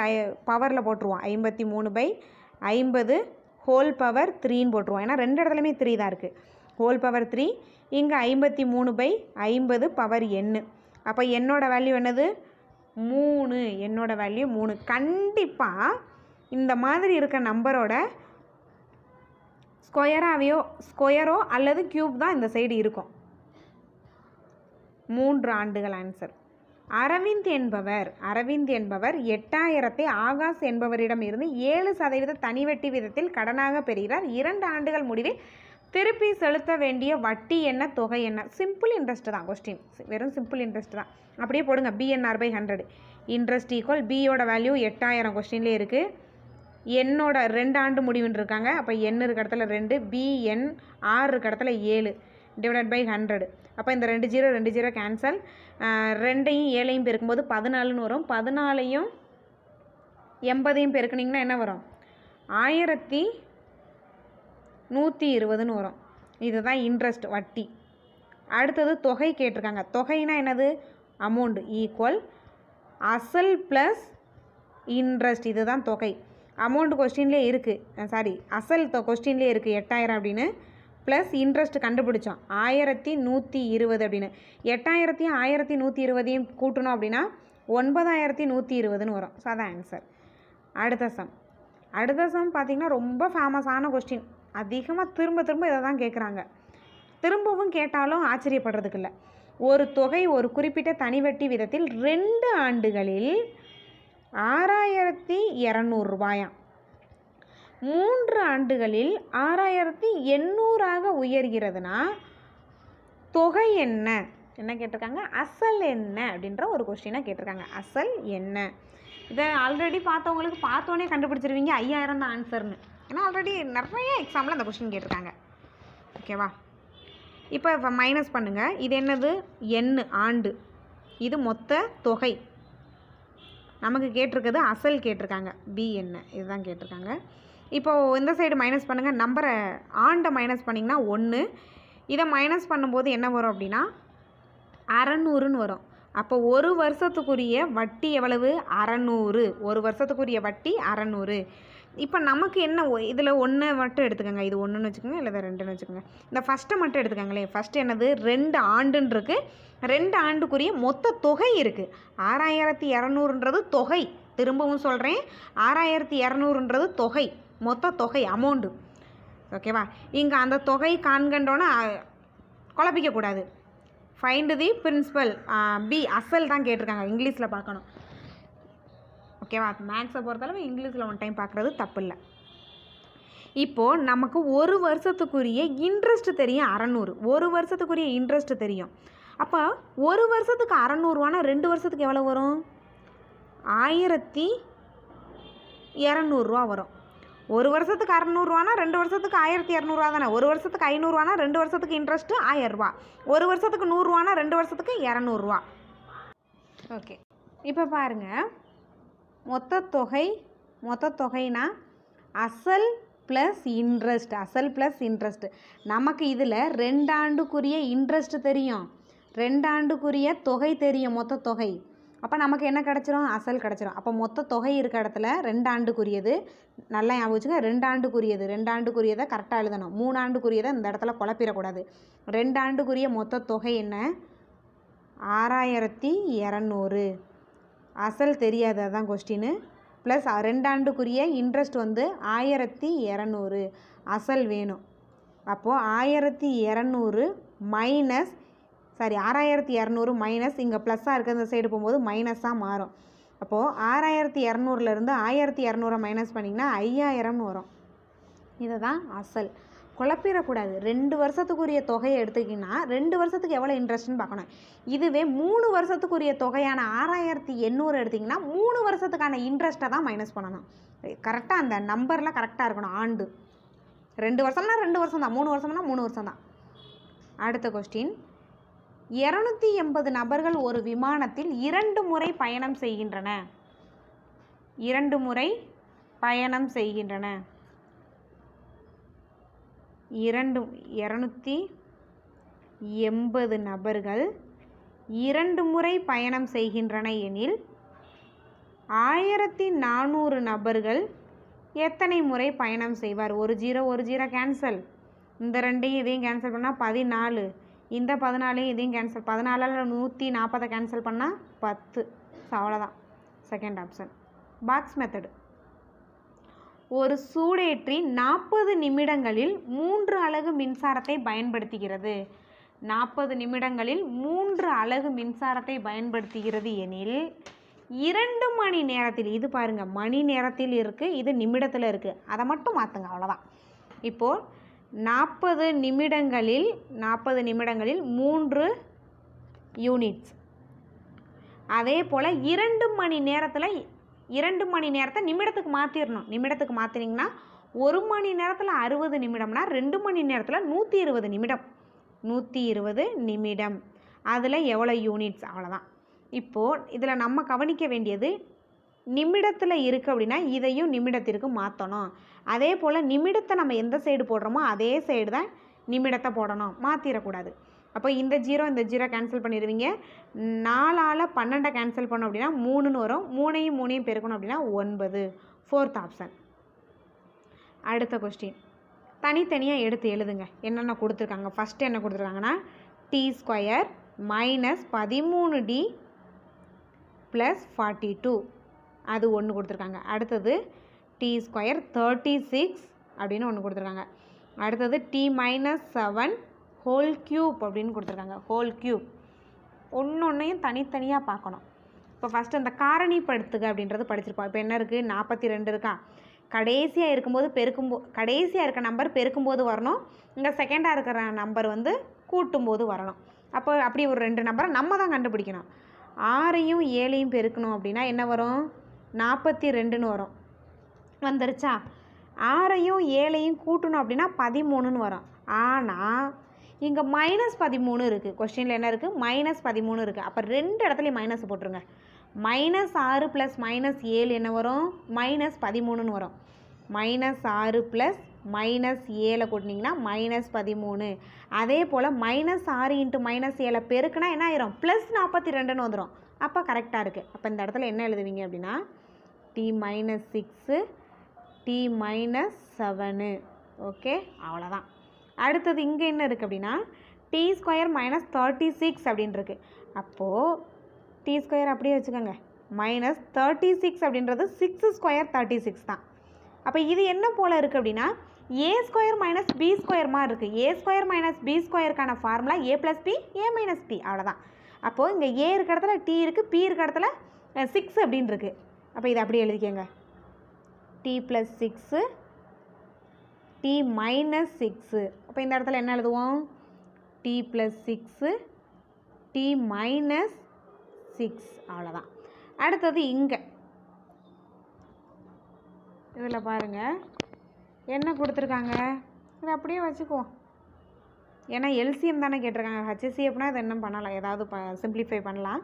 பவரில் போட்டுருவோம். 53/50 3ன்னு போட்டுருவோம். ஏன்னா ரெண்டு இடத்துலையுமே 3 தான் இருக்குது. 3 இங்கே 53/50 n. அப்போ என்னோட வேல்யூ என்னது, 3. என்னோட வேல்யூ 3. கண்டிப்பாக இந்த மாதிரி இருக்க நம்பரோட ஸ்கொயரோ அல்லது கியூப் தான் இந்த சைடு இருக்கும். 3 ஆண்டுகள் ஆன்சர். அரவிந்த் என்பவர் 8000ஐ ஆகாஷ் என்பவரிடம் இருந்து 7% தனிவட்டி விதத்தில் கடனாக பெறுகிறார். 2 ஆண்டுகள் முடிவில் திருப்பி செலுத்த வேண்டிய வட்டி என்ன, தொகை என்ன? சிம்பிள் இன்ட்ரெஸ்ட் தான் கொஸ்டின், வெறும் சிம்பிள் இன்ட்ரெஸ்ட் தான். அப்படியே போடுங்க, BNR/100. இன்ட்ரெஸ்ட் ஈக்குவல் பியோட வேல்யூ 8000 கொஸ்டின்லேயே இருக்குது. என்னோட 2 ஆண்டு முடிவுன்னு இருக்காங்க. அப்போ n இருக்க இடத்துல 2, BNR இருக்க இடத்துல 7 /100. அப்போ இந்த 2 0 கேன்சல். 2ஐயும் 7ஐயும் பெருக்கும்போது 14ன்னு வரும். 14ஐயும் 80ஐயும் பெருக்குனிங்கன்னா என்ன வரும், 1120ன்னு வரும். இதுதான் இன்ட்ரெஸ்ட், வட்டி. அடுத்தது தொகை கேட்டிருக்காங்க. தொகைனா என்னது, அமௌண்ட் ஈக்குவல் அசல் ப்ளஸ் இன்ட்ரெஸ்ட். இதுதான் தொகை. அமௌண்ட் கொஸ்டின்லேயே இருக்குது, அசல் கொஸ்டின்லேயே இருக்குது 8000 அப்படின்னு. ப்ளஸ் இன்ட்ரெஸ்ட் கண்டுபிடிச்சோம் 1120 அப்படின்னு. 8000ஐயும் 1120ஐயும் கூட்டணும் அப்படின்னா 9120ன்னு வரும். ஸோ அதான் ஆன்சர். அடுத்த சம் பார்த்திங்கன்னா ரொம்ப ஃபேமஸான கொஸ்டின். அதிகமாக திரும்ப இதை தான் கேட்குறாங்க. திரும்பவும் கேட்டாலும் ஆச்சரியப்படுறதுக்கு இல்லை. ஒரு தொகை ஒரு குறிப்பிட்ட தனிவட்டி விதத்தில் 2 ஆண்டுகளில் 6200 ரூபாயாம், 3 ஆண்டுகளில் 6800 உயர்கிறதுனா தொகை என்ன கேட்டிருக்காங்க, அசல் என்ன அப்படின்ற ஒரு கொஸ்டினை கேட்டிருக்காங்க. அசல் என்ன? இதை ஆல்ரெடி பார்த்தவங்களுக்கு பார்த்தோன்னே கண்டுபிடிச்சிருவீங்க 5000 தான் ஆன்சர்னு. ஏன்னா ஆல்ரெடி நிறைய எக்ஸாமில் அந்த கொஸ்டின் கேட்டிருக்காங்க. ஓகேவா? இப்போ மைனஸ் பண்ணுங்கள். இது என்னது, ஆண்டு. இது மொத்த தொகை. நமக்கு கேட்டிருக்குது அசல் கேட்டிருக்காங்க, BN இதுதான் கேட்டிருக்காங்க. இப்போது இந்த சைடு மைனஸ் பண்ணுங்கள். நம்பரை ஆண்டை மைனஸ் பண்ணிங்கன்னா 1. இதை மைனஸ் பண்ணும்போது என்ன வரும் அப்படின்னா 600ன்னு வரும். அப்போ ஒரு வருஷத்துக்குரிய வட்டி எவ்வளவு, 600. ஒரு வருஷத்துக்குரிய வட்டி 600. இப்போ நமக்கு என்ன, இதில் 1 மட்டும் எடுத்துக்கோங்க. இது 1ன்னு வச்சுக்கோங்க, இல்லை 2ன்னு வச்சுக்கோங்க. இந்த ஃபஸ்ட்டை மட்டும் எடுத்துக்கோங்களே. ஃபஸ்ட்டு என்னது, 2 ஆண்டுன்னு இருக்குது. 2 ஆண்டுக்குரிய மொத்த தொகை இருக்குது. 6200ன்றது தொகை. திரும்பவும் சொல்கிறேன், 6200ன்றது தொகை, மொத்த தொகை, அமௌண்ட்டு. ஓகேவா? இங்கே அந்த தொகை காண்கண்டோன்னா குழப்பிக்கக்கூடாது. ஃபைண்ட் தி பிரின்சிபல், அசல் தான் கேட்டிருக்காங்க. இங்கிலீஷில் பார்க்கணும். ஓகேவா? மேக்ஸை பொறுத்தளவு இங்கிலீஷில் 1 டைம் பார்க்குறது தப்பு இல்லை. இப்போது நமக்கு ஒரு வருஷத்துக்குரிய இன்ட்ரெஸ்ட் தெரியும் 600. ஒரு வருஷத்துக்குரிய இன்ட்ரெஸ்ட் தெரியும். அப்போ ஒரு வருஷத்துக்கு 600 2 வருஷத்துக்கு எவ்வளோ வரும், 1200 வரும். ஒரு வருஷத்துக்கு 600 2 வருஷத்துக்கு 1200 தானே. ஒரு வருஷத்துக்கு 500 2 வருஷத்துக்கு இன்ட்ரெஸ்ட்டு 1000. ஒரு வருஷத்துக்கு 100 2 வருஷத்துக்கு 200. ஓகே, இப்போ பாருங்கள், மொத்த தொகைனா அசல் ப்ளஸ் இன்ட்ரெஸ்ட். நமக்கு இதில் 2 ஆண்டுக்குரிய இன்ட்ரெஸ்ட் தெரியும், 2 ஆண்டுக்குரிய தொகை தெரியும், மொத்த தொகை. அப்போ நமக்கு என்ன கிடச்சிரும்? அசல் கிடச்சிரும். அப்போ மொத்த தொகை இருக்க இடத்துல 2 ஆண்டுக்குரியது, நல்லா ஞாபகம் வச்சுக்க, 2 ஆண்டுக்குரியது, 2 ஆண்டுக்குரியதை கரெக்டாக எழுதணும். 3 ஆண்டுக்குரியதை இந்த இடத்துல குழப்பிடக்கூடாது. 2 ஆண்டுக்குரிய மொத்த தொகை என்ன? 6200. அசல் தெரியாது, அதுதான் கொஸ்டின். ப்ளஸ் 2 ஆண்டுக்குரிய இன்ட்ரெஸ்ட் வந்து 1200, அசல் வேணும். அப்போது 1200 மைனஸ் 6200 மைனஸ் இங்கே ப்ளஸ்ஸாக இருக்க இந்த சைடு போகும்போது மைனஸாக மாறும். அப்போது 6200லேருந்து 1200 மைனஸ் பண்ணிங்கன்னா 5000னு வரும். இதை தான் அசல். குழப்பிடக்கூடாது. 2 வருஷத்துக்குரிய தொகையை எடுத்துக்கிங்கன்னா 2 வருஷத்துக்கு எவ்வளோ இன்ட்ரெஸ்ட்னு பார்க்கணும். இதுவே 3 வருஷத்துக்குரிய தொகையான 6800 எடுத்திங்கன்னா 3 வருஷத்துக்கான இன்ட்ரெஸ்ட்டை தான் மைனஸ் பண்ணணும். கரெக்டாக அந்த நம்பரில் கரெக்டாக இருக்கணும். ஆண்டு 2 வருஷம்னா 2 வருஷம் தான், 3 வருஷம்னா 3 வருஷம் தான். அடுத்த கொஸ்டின், 280 நபர்கள் ஒரு விமானத்தில் 2 முறை பயணம் செய்கின்றன. 2 முறை பயணம் செய்கின்றன. 280 நபர்கள் 2 முறை பயணம் செய்கின்றன எனில் 1400 நபர்கள் எத்தனை முறை பயணம் செய்வார்? ஒரு ஜீரோ கேன்சல். இந்த ரெண்டையும் இதையும் கேன்சல் பண்ணால் 14, இந்த 14 இதையும் கேன்சல், 14 140 கேன்சல் பண்ணால் 10. ஸோ அவ்வளோதான். Second option box method. ஒரு சூடேற்றி 40 நிமிடங்களில் 3 அலகு மின்சாரத்தை பயன்படுத்துகிறது. 40 நிமிடங்களில் 3 அலகு மின்சாரத்தை பயன்படுத்துகிறது எனில் 2 மணி நேரத்தில், இது பாருங்கள் மணி நேரத்தில் இருக்குது, இது நிமிடத்தில் இருக்குது, அதை மட்டும் மாற்றுங்க, அவ்வளோதான். இப்போது 40 நிமிடங்களில் 3 யூனிட்ஸ். அதே போல் 2 மணி நேரத்தில் 2 மணி நேரத்தை நிமிடத்துக்கு மாற்றிடணும். நிமிடத்துக்கு மாற்றினீங்கன்னா 1 மணி நேரத்தில் 60 நிமிடம்னா 2 மணி நேரத்தில் 120 நிமிடம். 120 நிமிடம். அதில் எவ்வளோ யூனிட்ஸ்? அவ்வளோதான். இப்போது இதில் நம்ம கவனிக்க வேண்டியது, நிமிடத்தில் இருக்குது அப்படின்னா இதையும் நிமிடத்திற்கு மாற்றணும். அதே போல் நிமிடத்தை நம்ம எந்த சைடு போடுறோமோ அதே சைடு தான் நிமிடத்தை போடணும், மாற்றிடக்கூடாது. அப்போ இந்த ஜீரோ கேன்சல் பண்ணிடுவீங்க. 4ஆல் 12 கேன்சல் பண்ணோம் அப்படின்னா 3ன்னு வரும். 3ஐயும் பெருக்கணும் அப்படின்னா 9. Fourth option. அடுத்த கொஸ்டின் தனித்தனியாக எடுத்து எழுதுங்க. என்னென்ன கொடுத்துருக்காங்க? ஃபஸ்ட்டு என்ன கொடுத்துருக்காங்கன்னா t² மைனஸ் 13d ப்ளஸ் 42, அது ஒன்று கொடுத்துருக்காங்க. அடுத்தது t² 36 அப்படின்னு ஒன்று கொடுத்துருக்காங்க. அடுத்தது t-7 ஹோல் க்யூப் அப்படின்னு கொடுத்துருக்காங்க. ஹோல் க்யூப் ஒன்றையும் தனித்தனியாக பார்க்கணும். இப்போ ஃபஸ்ட்டு அந்த காரணிப்படுத்துக அப்படின்றது படிச்சிருப்போம். இப்போ என்ன இருக்குது? 42 இருக்கா? கடைசியாக இருக்கும்போது கடைசியாக இருக்க நம்பர் பெருக்கும்போது வரணும். இங்கே செகண்டாக இருக்கிற நம்பர் வந்து கூட்டும்போது வரணும். அப்போ அப்படி ஒரு 2 நம்பரை நம்ம தான் கண்டுபிடிக்கணும். 6ஐயும் 7ஐயும் பெருக்கணும் அப்படின்னா என்ன வரும்? 42ன்னு வரும். வந்துருச்சா? 6ஐயும் 7ஐயும் கூட்டணும் அப்படின்னா 13ன்னு வரும். ஆனால் இங்கே -13 இருக்குது. கொஸ்டினில் என்ன இருக்குது? -13 இருக்குது. அப்போ 2 இடத்துலையும் மைனஸ் போட்டுருங்க. -6 ப்ளஸ் -7 என்ன வரும்? -13ன்னு வரும். -6 ப்ளஸ் -7 கூட்டினீங்கன்னா -13. அதே போல் -6 இன்ட்டு -7 பெருக்குனா என்ன ஆயிரும்? +42ன்னு வந்துடும். அப்போ கரெக்டாக இருக்குது. அப்போ இந்த இடத்துல என்ன எழுதுவீங்க அப்படின்னா t-6 t-7. ஓகே, அவ்வளோதான். அடுத்தது இங்கே என்ன இருக்குது அப்படின்னா t² -36 அப்படின்னு இருக்குது. அப்போது t² அப்படியே வச்சுக்கோங்க. -36 அப்படின்றது 6² 36 தான். அப்போ இது என்ன போல் இருக்குது அப்படின்னா a² - b² மாதிரி இருக்குது. a² - b²க்கான formula a + b a - b, அவ்வளோதான். அப்போது இங்கே a இருக்க இடத்துல t இருக்குது, p இருக்க இடத்துல 6 அப்படின்னு இருக்குது. அப்போ இதை அப்படியே எழுதிக்கோங்க. t + 6 t - 6. அப்போ இந்த இடத்துல என்ன எழுதுவோம்? t + 6 t - 6, அவ்வளோதான். அடுத்தது இங்கே இதில் பாருங்கள் என்ன கொடுத்துருக்காங்க. இதை அப்படியே வச்சுக்குவோம். ஏன்னா எல்சிஎம் தானே கேட்டிருக்காங்க. ஹச்சிசிஎஃப்னா இதை என்ன பண்ணலாம், ஏதாவது சிம்பிளிஃபை பண்ணலாம்.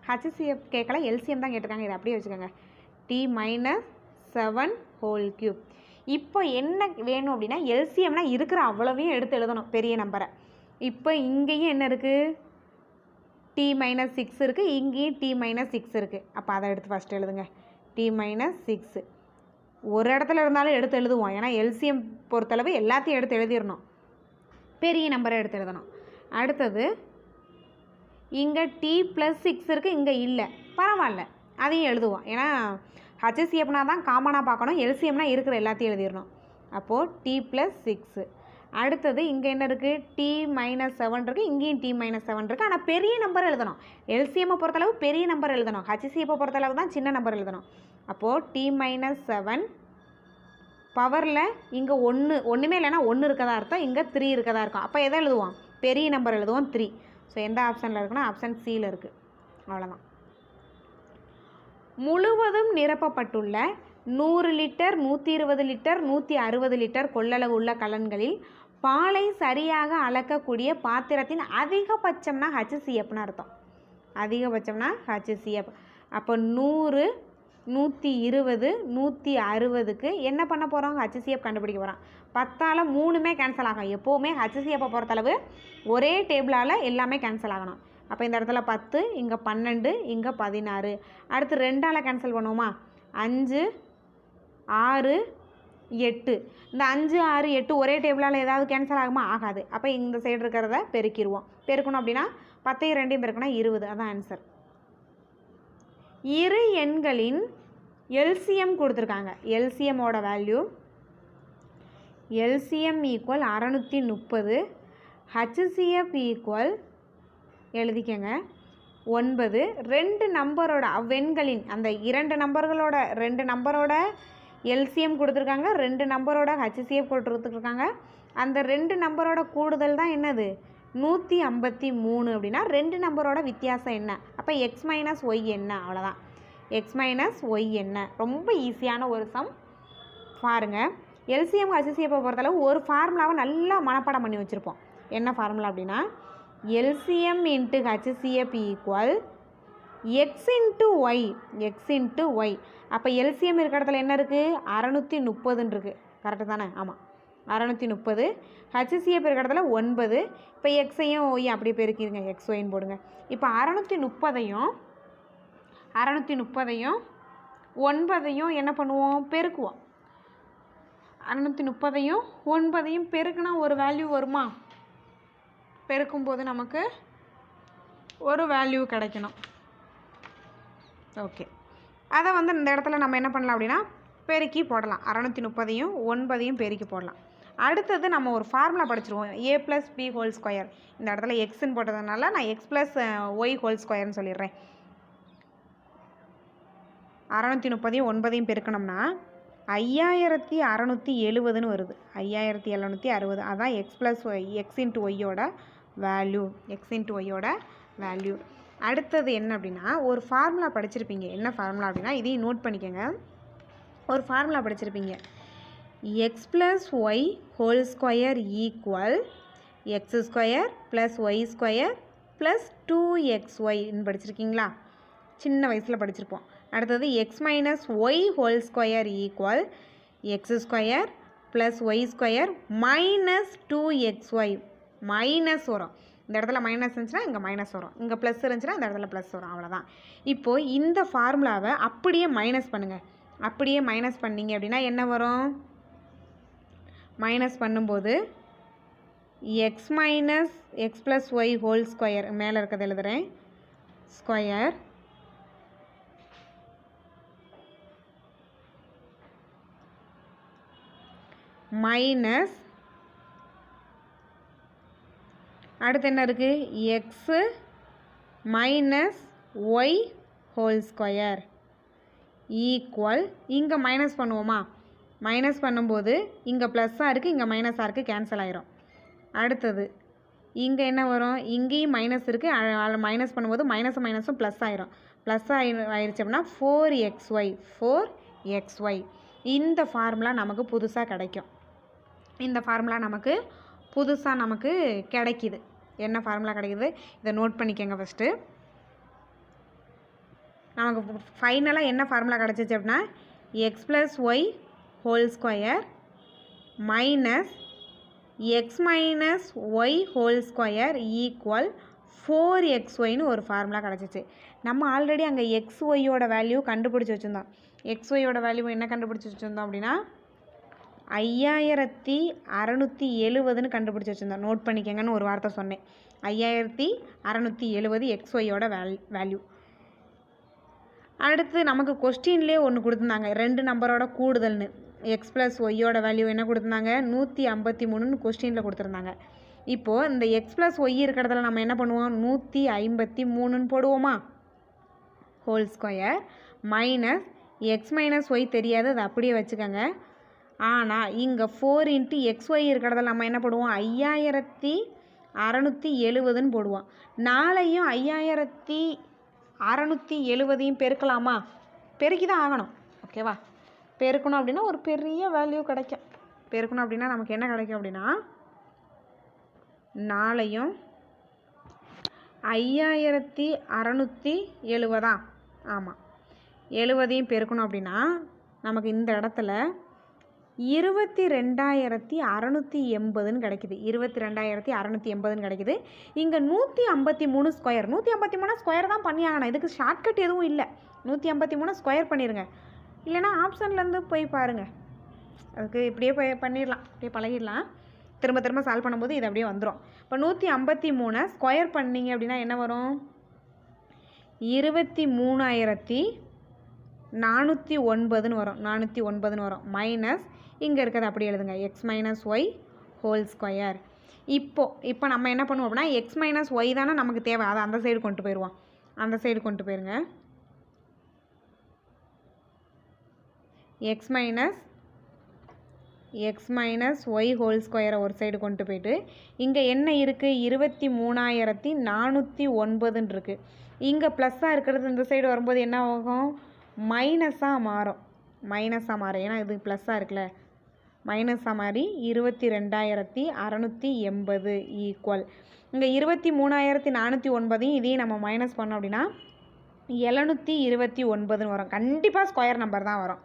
ஹச்சிசிஎஃப் கேட்கல, எல்சிஎம் தான் கேட்டிருக்காங்க. இதை அப்படியே வச்சுக்கோங்க. t-7 whole cube. இப்போ என்ன வேணும் அப்படின்னா எல்சிஎம்னா இருக்கிற அவ்வளவையும் எடுத்து எழுதணும், பெரிய நம்பரை. இப்போ இங்கேயும் என்ன இருக்குது? t மைனஸ் 6 இருக்குது, இங்கேயும் t மைனஸ் 6 இருக்குது. அப்போ அதை எடுத்து ஃபஸ்ட்டு எழுதுங்க. t மைனஸ் 6 ஒரு இடத்துல இருந்தாலும் எடுத்து எழுதுவோம். ஏன்னா எல்சிஎம் பொறுத்தளவு எல்லாத்தையும் எடுத்து எழுதிடணும். பெரிய நம்பரை எடுத்து எழுதணும். அடுத்தது இங்கே t ப்ளஸ் 6 இருக்குது, இங்கே இல்லை, பரவாயில்ல, அதையும் எழுதுவோம். ஏன்னா ஹச்சிஎஃப்னா தான் காமனாக பார்க்கணும், எல்சிஎம்னா இருக்கிற எல்லாத்தையும் எழுதிடணும். அப்போது t ப்ளஸ் 6. அடுத்தது இங்கே என்ன இருக்குது, t மைனஸ் 7 இருக்குது, இங்கேயும் t மைனஸ் 7 இருக்குது. ஆனால் பெரிய நம்பர் எழுதணும். எல்சிஎம்மை பொறுத்தளவு பெரிய நம்பர் எழுதணும், ஹச்சிஎஃப்பை பொறுத்தளவு தான் சின்ன நம்பர் எழுதணும். அப்போது t மைனஸ் 7 பவரில் இங்கே ஒன்றுமே இல்லைன்னா 1 இருக்கதா அர்த்தம், இங்கே 3 இருக்கதா இருக்கும். அப்போ எதை எழுதுவோம், பெரிய நம்பர் எழுதுவோம் 3. ஸோ எந்த ஆப்ஷனில் இருக்குன்னா ஆப்ஷன் சியில் இருக்குது. அவ்வளோதான். முழுவதும் நிரப்பப்பட்டுள்ள 100 லிட்டர் 120 லிட்டர் 160 லிட்டர் கொள்ளளவு உள்ள கலன்களில் பாலை சரியாக அளக்கக்கூடிய பாத்திரத்தின் அதிகபட்சம்னா HCFன்னு அர்த்தம். அதிகபட்சம்னா HCF. அப்போ 100 120 160க்கு என்ன பண்ண போகிறோம், HCF கண்டுபிடிக்க போகிறோம். 10ஆல் 3மே கேன்சல் ஆகும். எப்போவுமே HCFை பொறுத்தளவு ஒரே டேபிளால் எல்லாமே கேன்சல் ஆகணும். அப்போ இந்த இடத்துல 10, இங்கே 12, இங்கே 16. அடுத்து 2ஆல் கேன்சல் பண்ணுவோமா, 5 6 8. இந்த 5 6 8 ஒரே டேபிளால் ஏதாவது கேன்சல் ஆகுமா, ஆகாது. அப்போ இந்த சைடு இருக்கிறத பெருக்கிடுவோம். பெருக்கணும் அப்படின்னா 10 2 பெருக்கினா 20, அதான் ஆன்சர். இரு எண்களின் எல்சிஎம் கொடுத்துருக்காங்க. எல்சிஎம்மோட value LCM equal 630, HCF equal எழுதிக்கங்க 9. 2 நம்பரோட அவ்வெண்களின் அந்த 2 நம்பரோட எல்சிஎம் கொடுத்துருக்காங்க, 2 நம்பரோட HCF கொடுத்துருக்காங்க. அந்த 2 நம்பரோட கூடுதல் தான் என்னது, 153. அப்படின்னா 2 நம்பரோட வித்தியாசம் என்ன, அப்போ x மைனஸ் ஒய் என்ன, அவ்வளோதான். x மைனஸ் ஒய் என்ன, ரொம்ப ஈஸியான ஒரு சம். பாருங்கள், எல்சிஎம் HCFை பொறுத்தளவு ஒரு ஃபார்முலாவை நல்லா மனப்பாடம் பண்ணி வச்சுருப்போம். என்ன ஃபார்முலா அப்படின்னா LCM into HCF equal X into Y. அப்போ எல்சிஎம் இருக்கிற இடத்துல என்ன இருக்குது, 630 இருக்குது, கரெக்டு தானே? ஆமாம், 630. HCF இருக்கிற இடத்துல 9. இப்போ எக்ஸையும் ஒய்யும் அப்படியே பெருக்கிடுங்க, எக்ஸ் ஒய்ன்னு போடுங்க. இப்போ 630ஐயும் 9ஐயும் என்ன பண்ணுவோம், பெருக்குவோம். 630ஐயும் 9ஐயும் பெருக்குனா ஒரு வேல்யூ வருமா, பெருக்கும்போது நமக்கு ஒரு வேல்யூ கிடைக்கணும். ஓகே, அதை வந்து இந்த இடத்துல நம்ம என்ன பண்ணலாம் அப்படின்னா பெருக்கி போடலாம். 630ஐயும் 9ஐயும் பெருக்கி போடலாம். அடுத்தது நம்ம ஒரு ஃபார்முலா படிச்சிருவோம், a + b ஹோல் ஸ்கொயர். இந்த இடத்துல எக்ஸ்ன்னு போட்டதுனால நான் x + ஒய் ஹோல் ஸ்கொயர்னு சொல்லிடுறேன். 630ஐயும் 9ஐயும் பெருக்கணும்னா 5670ன்னு வருது. 5760, அதான் எக்ஸ் இன்ட்டு ஒய்யோட வேல்யூ. அடுத்தது என்ன அப்படின்னா ஒரு ஃபார்முலா படிச்சிருப்பீங்க. என்ன ஃபார்முலா அப்படின்னா இதையும் நோட் பண்ணிக்கோங்க. ஒரு ஃபார்முலா படிச்சிருப்பீங்க, x + y whole square equal x square plus y square plus 2xyன்னு படிச்சிருக்கீங்களா, சின்ன வயசில் படிச்சிருப்போம். அடுத்தது x minus Y whole square equal x square plus y square minus 2xy. Minus வரும், இந்த இடத்துல மைனஸ் இருந்துச்சுன்னா இங்கே மைனஸ் வரும், இங்கே ப்ளஸ் இருந்துச்சுன்னா இந்த இடத்துல ப்ளஸ் வரும், அவ்வளோதான். இப்போது இந்த ஃபார்முலாவை அப்படியே மைனஸ் பண்ணுங்கள். அப்படியே மைனஸ் பண்ணிங்க அப்படின்னா என்ன வரும், மைனஸ் பண்ணும்போது X minus X plus Y whole square, மேலே இருக்கிறது எழுதுகிறேன், ஸ்கொயர் மைனஸ் அடுத்து என்ன இருக்குது, X minus Y whole square equal, இங்கே மைனஸ் பண்ணுவோமா, மைனஸ் பண்ணும்போது இங்கே ப்ளஸ்ஸாக இருக்குது, இங்கே மைனஸாக இருக்குது, கேன்சல் ஆயிரும். அடுத்தது இங்கே என்ன வரும், இங்கேயும் மைனஸ் இருக்குது, மைனஸ் பண்ணும்போது மைனஸும் ப்ளஸ் ஆயிரும். ப்ளஸ் ஆயிடுச்சு அப்படின்னா 4xy. இந்த ஃபார்முலா நமக்கு புதுசாக கிடைக்கும். இந்த ஃபார்முலா நமக்கு புதுசாக நமக்கு கிடைக்கிது. என்ன ஃபார்முலா கிடைக்கிது, இதை நோட் பண்ணிக்கோங்க. ஃபஸ்ட்டு நமக்கு ஃபைனலாக என்ன ஃபார்முலா கிடச்சிச்சு அப்படின்னா x plus Y whole square minus x minus Y whole square equal 4xyன்னு ஒரு ஃபார்முலா கிடச்சிச்சு. நம்ம ஆல்ரெடி அங்கே xyயோட வேல்யூ கண்டுபிடிச்சி வச்சுருந்தோம். xyயோட வேல்யூ என்ன கண்டுபிடிச்சி வச்சுருந்தோம் அப்படின்னா 5670ன்னு கண்டுபிடிச்சி வச்சுருந்தோம். நோட் பண்ணிக்கங்கன்னு ஒரு வார்த்தை சொன்னேன். 5670 xyயோட வேல்யூ. அடுத்து நமக்கு கொஸ்டின்லேயே ஒன்று கொடுத்துருந்தாங்க, 2 நம்பரோட கூடுதல்னு. எக்ஸ் ப்ளஸ் ஒய்யோட வேல்யூ என்ன கொடுத்துருந்தாங்க, 153ன்னு கொஸ்டினில் கொடுத்துருந்தாங்க. இப்போது இந்த எக்ஸ் ப்ளஸ் ஒய் இருக்கிறதுல நம்ம என்ன பண்ணுவோம், 153ன்னு போடுவோமா, whole square minus x minus y தெரியாது, அதை அப்படியே வச்சுக்கோங்க. ஆனால் இங்கே 4 × xy இருக்கிறதுல நம்ம என்ன போடுவோம், 5670ன்னு போடுவோம். நாளையும் 5670 பெருக்கலாமா, பெருக்கி தான் ஆகணும். ஓகேவா, பெருக்கணும் அப்படின்னா ஒரு பெரிய வேல்யூ கிடைக்கும். பெருக்கணும் அப்படின்னா நமக்கு என்ன கிடைக்கும் அப்படின்னா, நாளையும் 5670, ஆமாம் 70 பெருக்கணும் அப்படின்னா நமக்கு இந்த இடத்துல 22680ன்னு கிடைக்குது. 22680ன்னு கிடைக்குது. இங்கே 153 ஸ்கொயர், 153 ஸ்கொயர் தான் பண்ணி ஆகணும். இதுக்கு ஷார்ட்கட் எதுவும் இல்லை. 153 ஸ்கொயர் பண்ணிடுங்க, இல்லைனா ஆப்ஷன்லேருந்து போய் பாருங்கள். அதுக்கு இப்படியே போய் பண்ணிடலாம், அப்படியே பழகிடலாம். திரும்ப திரும்ப சால்வ் பண்ணும்போது இது அப்படியே வந்துடும். இப்போ 153 ஸ்கொயர் பண்ணிங்க அப்படின்னா என்ன வரும், 23409ன்னு வரும். 409ன்னு வரும். மைனஸ் இங்கே இருக்கிறது அப்படி எழுதுங்க, X minus Y whole square. இப்போ நம்ம என்ன பண்ணுவோம் அப்படின்னா, எக்ஸ் மைனஸ் ஒய் தானே நமக்கு தேவை, அதை அந்த சைடு கொண்டு போயிடுவோம். அந்த சைடு கொண்டு போயிருங்க. எக்ஸ் மைனஸ் ஒய் ஹோல் ஸ்கொயரை ஒரு சைடு கொண்டு போயிட்டு, இங்கே என்ன இருக்குது, 23409ன்னு இருக்குது. இங்கே ப்ளஸ்ஸாக இருக்கிறது இந்த சைடு வரும்போது என்ன ஆகும், மைனஸாக மாறும். ஏன்னா இது ப்ளஸ்ஸாக இருக்குல்ல, மைனஸாக மாறி 22680 ஈக்குவல். இங்கே 23409 இதையும் நம்ம மைனஸ் பண்ணோம் அப்படின்னா 729ன்னு வரும். கண்டிப்பாக ஸ்கொயர் நம்பர் தான் வரும்.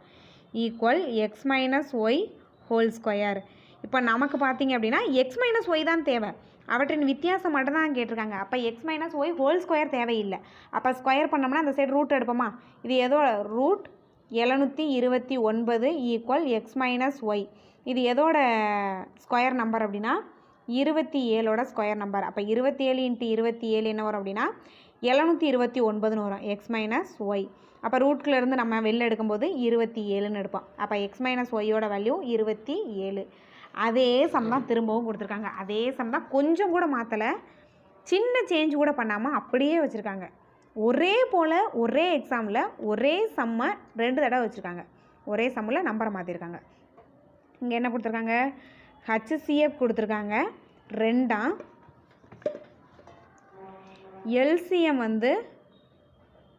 Equal X minus Y whole square. இப்போ நமக்கு பார்த்தீங்க அப்படின்னா எக்ஸ் மைனஸ் ஒய் தான் தேவை, அவற்றின் வித்தியாசம் மட்டும் தான் கேட்டிருக்காங்க. அப்போ X minus Y whole square தேவையில்லை. அப்போ ஸ்கொயர் பண்ணோம்னா அந்த சைடு ரூட் எடுப்போமா, இது ஏதோ root 729 equal X minus Y. இது எதோட ஸ்கொயர் நம்பர் அப்படின்னா 27ஓட ஸ்கொயர் நம்பர். அப்போ 27 × 27 என்ன வரும் அப்படின்னா 729ன்னு வரும், எக்ஸ் மைனஸ் ஒய். அப்போ ரூட்லேருந்து நம்ம வெளில எடுக்கும்போது 27ன்னு எடுப்போம். அப்போ எக்ஸ் மைனஸ் ஒய்யோட வேல்யூ 27. அதே சம் தான் திரும்பவும் கொடுத்துருக்காங்க. அதே சம் தான், கொஞ்சம் கூட மாற்றலை, சின்ன சேஞ்ச் கூட பண்ணாமல் அப்படியே வச்சுருக்காங்க. ஒரே போல் ஒரே எக்ஸாமில் ஒரே சம்மை 2 தடவை வச்சுருக்காங்க. ஒரே சம்மில் நம்பரை மாற்றிருக்காங்க. இங்கே என்ன கொடுத்துருக்காங்க, HCF கொடுத்துருக்காங்க 2. LCM வந்து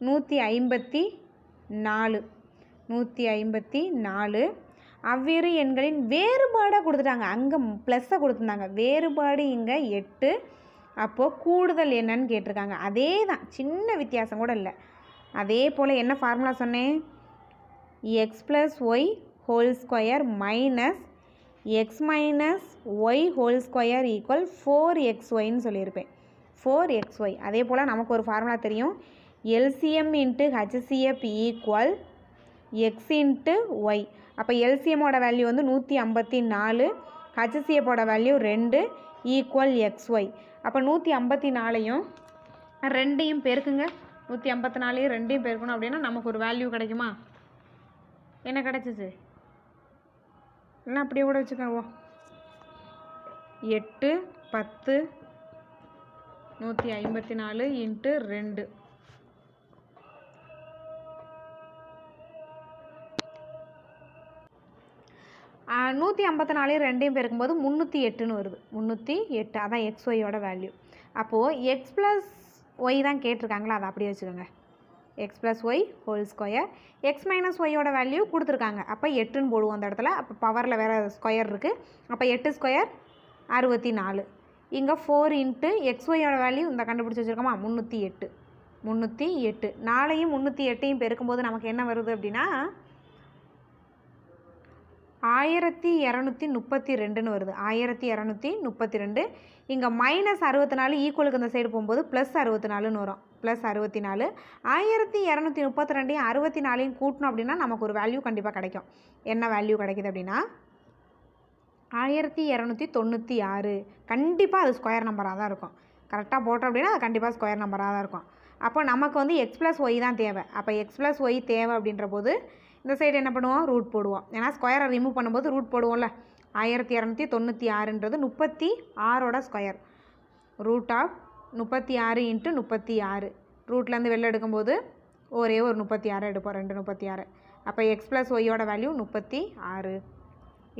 154. அவ்விரு எண்களின் வேறுபாடாக கொடுத்துட்டாங்க. அங்கே ப்ளஸ்ஸை கொடுத்துருந்தாங்க, வேறுபாடு இங்கே 8. அப்போது கூடுதல் என்னன்னு கேட்டிருக்காங்க. அதே தான், சின்ன வித்தியாசம் கூட இல்லை. அதே போல் என்ன ஃபார்முலா சொன்னேன், x plus Y whole square minus x minus Y whole square equal 4xyன்னு சொல்லியிருப்பேன். 4xy. அதே போல் நமக்கு ஒரு ஃபார்முலா தெரியும், LCM × HCF equal X × Y. அப்போ LCMோட வேல்யூ வந்து 154, HCFோட வேல்யூ 2 ஈக்குவல் xy. அப்போ 154யும் 2யும் பெருக்குங்க. 154யும் 2யும் பெருக்கணும் அப்படின்னா நமக்கு ஒரு வேல்யூ கிடைக்குமா, என்ன கிடச்சிச்சு, இல்லைனா அப்படியே கூட வச்சுக்கோங்க. 8 10 154 × 2. ஆ 154 2யும் பெருக்கும்போது 308ன்னு வருது. 308, அதான் xyயோட வேல்யூ. அப்போது எக்ஸ் ப்ளஸ் ஒய் தான் கேட்டிருக்காங்களா, அதை அப்படியே வச்சுக்கோங்க. X plus Y whole square. X minus ஒய்யோட வேல்யூ கொடுத்துருக்காங்க. அப்போ 8ன்னு போடுவோம் அந்த இடத்துல. அப்போ பவரில் வேறு ஸ்கொயர் இருக்குது. அப்போ 8 ஸ்கொயர் 64. இங்கே 4 × xyயோட வேல்யூ இந்த கண்டுபிடிச்சி வச்சுருக்கோமா, 308. நாளையும் 308யும் பெருக்கும்போது நமக்கு என்ன வருது அப்படின்னா 1232 வருது. 1232. இங்கே -64 ஈக்குவலுக்கு இந்த சைடு போகும்போது +64ன்னு வரும். +64. 1232 64 கூட்டணும் அப்படின்னா நமக்கு ஒரு வேல்யூ கண்டிப்பாக கிடைக்கும். என்ன வேல்யூ கிடைக்குது அப்படின்னா 1296. கண்டிப்பாக அது ஸ்கொயர் நம்பராக தான் இருக்கும். கரெக்டாக போட்டோம் அப்படின்னா அது கண்டிப்பாக ஸ்கொயர் நம்பராக தான் இருக்கும். அப்போ நமக்கு வந்து x + y தான் தேவை. அப்போ x + y தேவை அப்படின்ற போது இந்த சைடு என்ன பண்ணுவோம், ரூட் போடுவோம். ஏன்னா ஸ்கொயரை ரிமூவ் பண்ணும்போது ரூட் போடுவோம்ல. 1296ன்றது 36ஓட ஸ்கொயர். √36 × 36. ரூட்லேருந்து வெளில எடுக்கும்போது ஒரே ஒரு 36 எடுப்போம். 2 36. அப்போ x + y யோட வேல்யூ 36.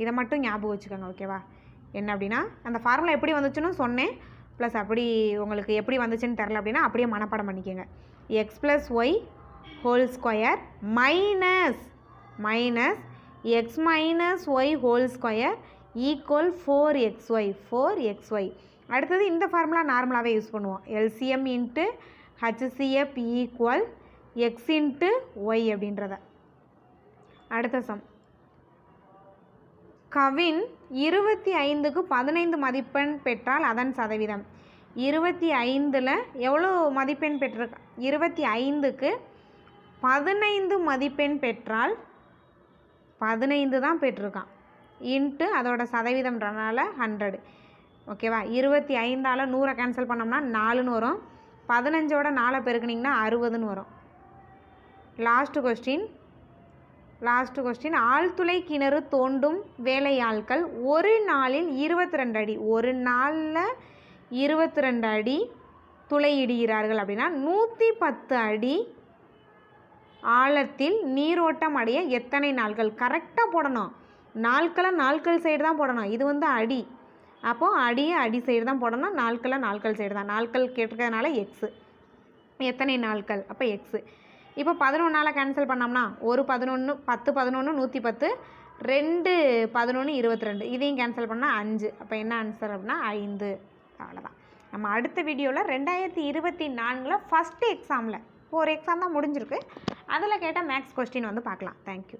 இதை மட்டும் ஞாபகம் வச்சுக்கோங்க. ஓகேவா? என்ன அப்படின்னா அந்த ஃபார்முலா எப்படி வந்துச்சுன்னு சொன்னேன். ப்ளஸ் அப்படி உங்களுக்கு எப்படி வந்துச்சுன்னு தெரில அப்படின்னா அப்படியே மனப்பாடம் பண்ணிக்கோங்க. x + y whole square minus x - y whole square equal 4xy. 4xy. அடுத்தது இந்த ஃபார்முலா நார்மலாகவே யூஸ் பண்ணுவோம். LCM × HCF equal x × y அப்படின்றத. அடுத்த சம். கவின் 25க்கு 15 மதிப்பெண் பெற்றால் அதன் சதவீதம். 25ல் எவ்வளோ மதிப்பெண் பெற்றிருக்கா? 25க்கு 15 மதிப்பெண் பெற்றால் 15 தான் பெற்றிருக்கான். இன்ட்டு அதோட சதவீதம்ன்றனால 100. ஓகேவா? 25ஆல் 100 கேன்சல் பண்ணோம்னா 4ன்னு வரும். 15ஓட 4 பெருக்குனிங்கன்னா 60ன்னு வரும். Last question. ஆழ்துளை கிணறு தோண்டும் வேலையாட்கள் ஒரு நாளில் 22 அடி. ஒரு நாளில் 22 அடி துளையிடுகிறார்கள் அப்படின்னா 110 அடி ஆழத்தில் நீரோட்டம் அடைய எத்தனை நாட்கள்? கரெக்டாக போடணும். நாட்கள் சைடு தான் போடணும். இது வந்து அடி. அப்போது அடி சைடு தான் போடணும். நாட்கள் சைடு தான். நாட்கள் கேட்டிருக்கிறதுனால எக்ஸு. எத்தனை நாட்கள்? அப்போ எக்ஸு. இப்போ 11ஆல் கேன்சல் பண்ணோம்னா ஒரு 11 10 11 110, 2 11 22. இதையும் கேன்சல் பண்ணால் 5. அப்போ என்ன ஆன்சர் அப்படின்னா 5. அவ்வளோதான். நம்ம அடுத்த வீடியோவில் 2024 ஃபஸ்ட்டு எக்ஸாமில் ஒரு எக்ஸாம் தான் முடிஞ்சிருக்கு. அதில் கேட்டால் மேக்ஸ் கொஸ்டின் வந்து பார்க்கலாம். தேங்க்யூ.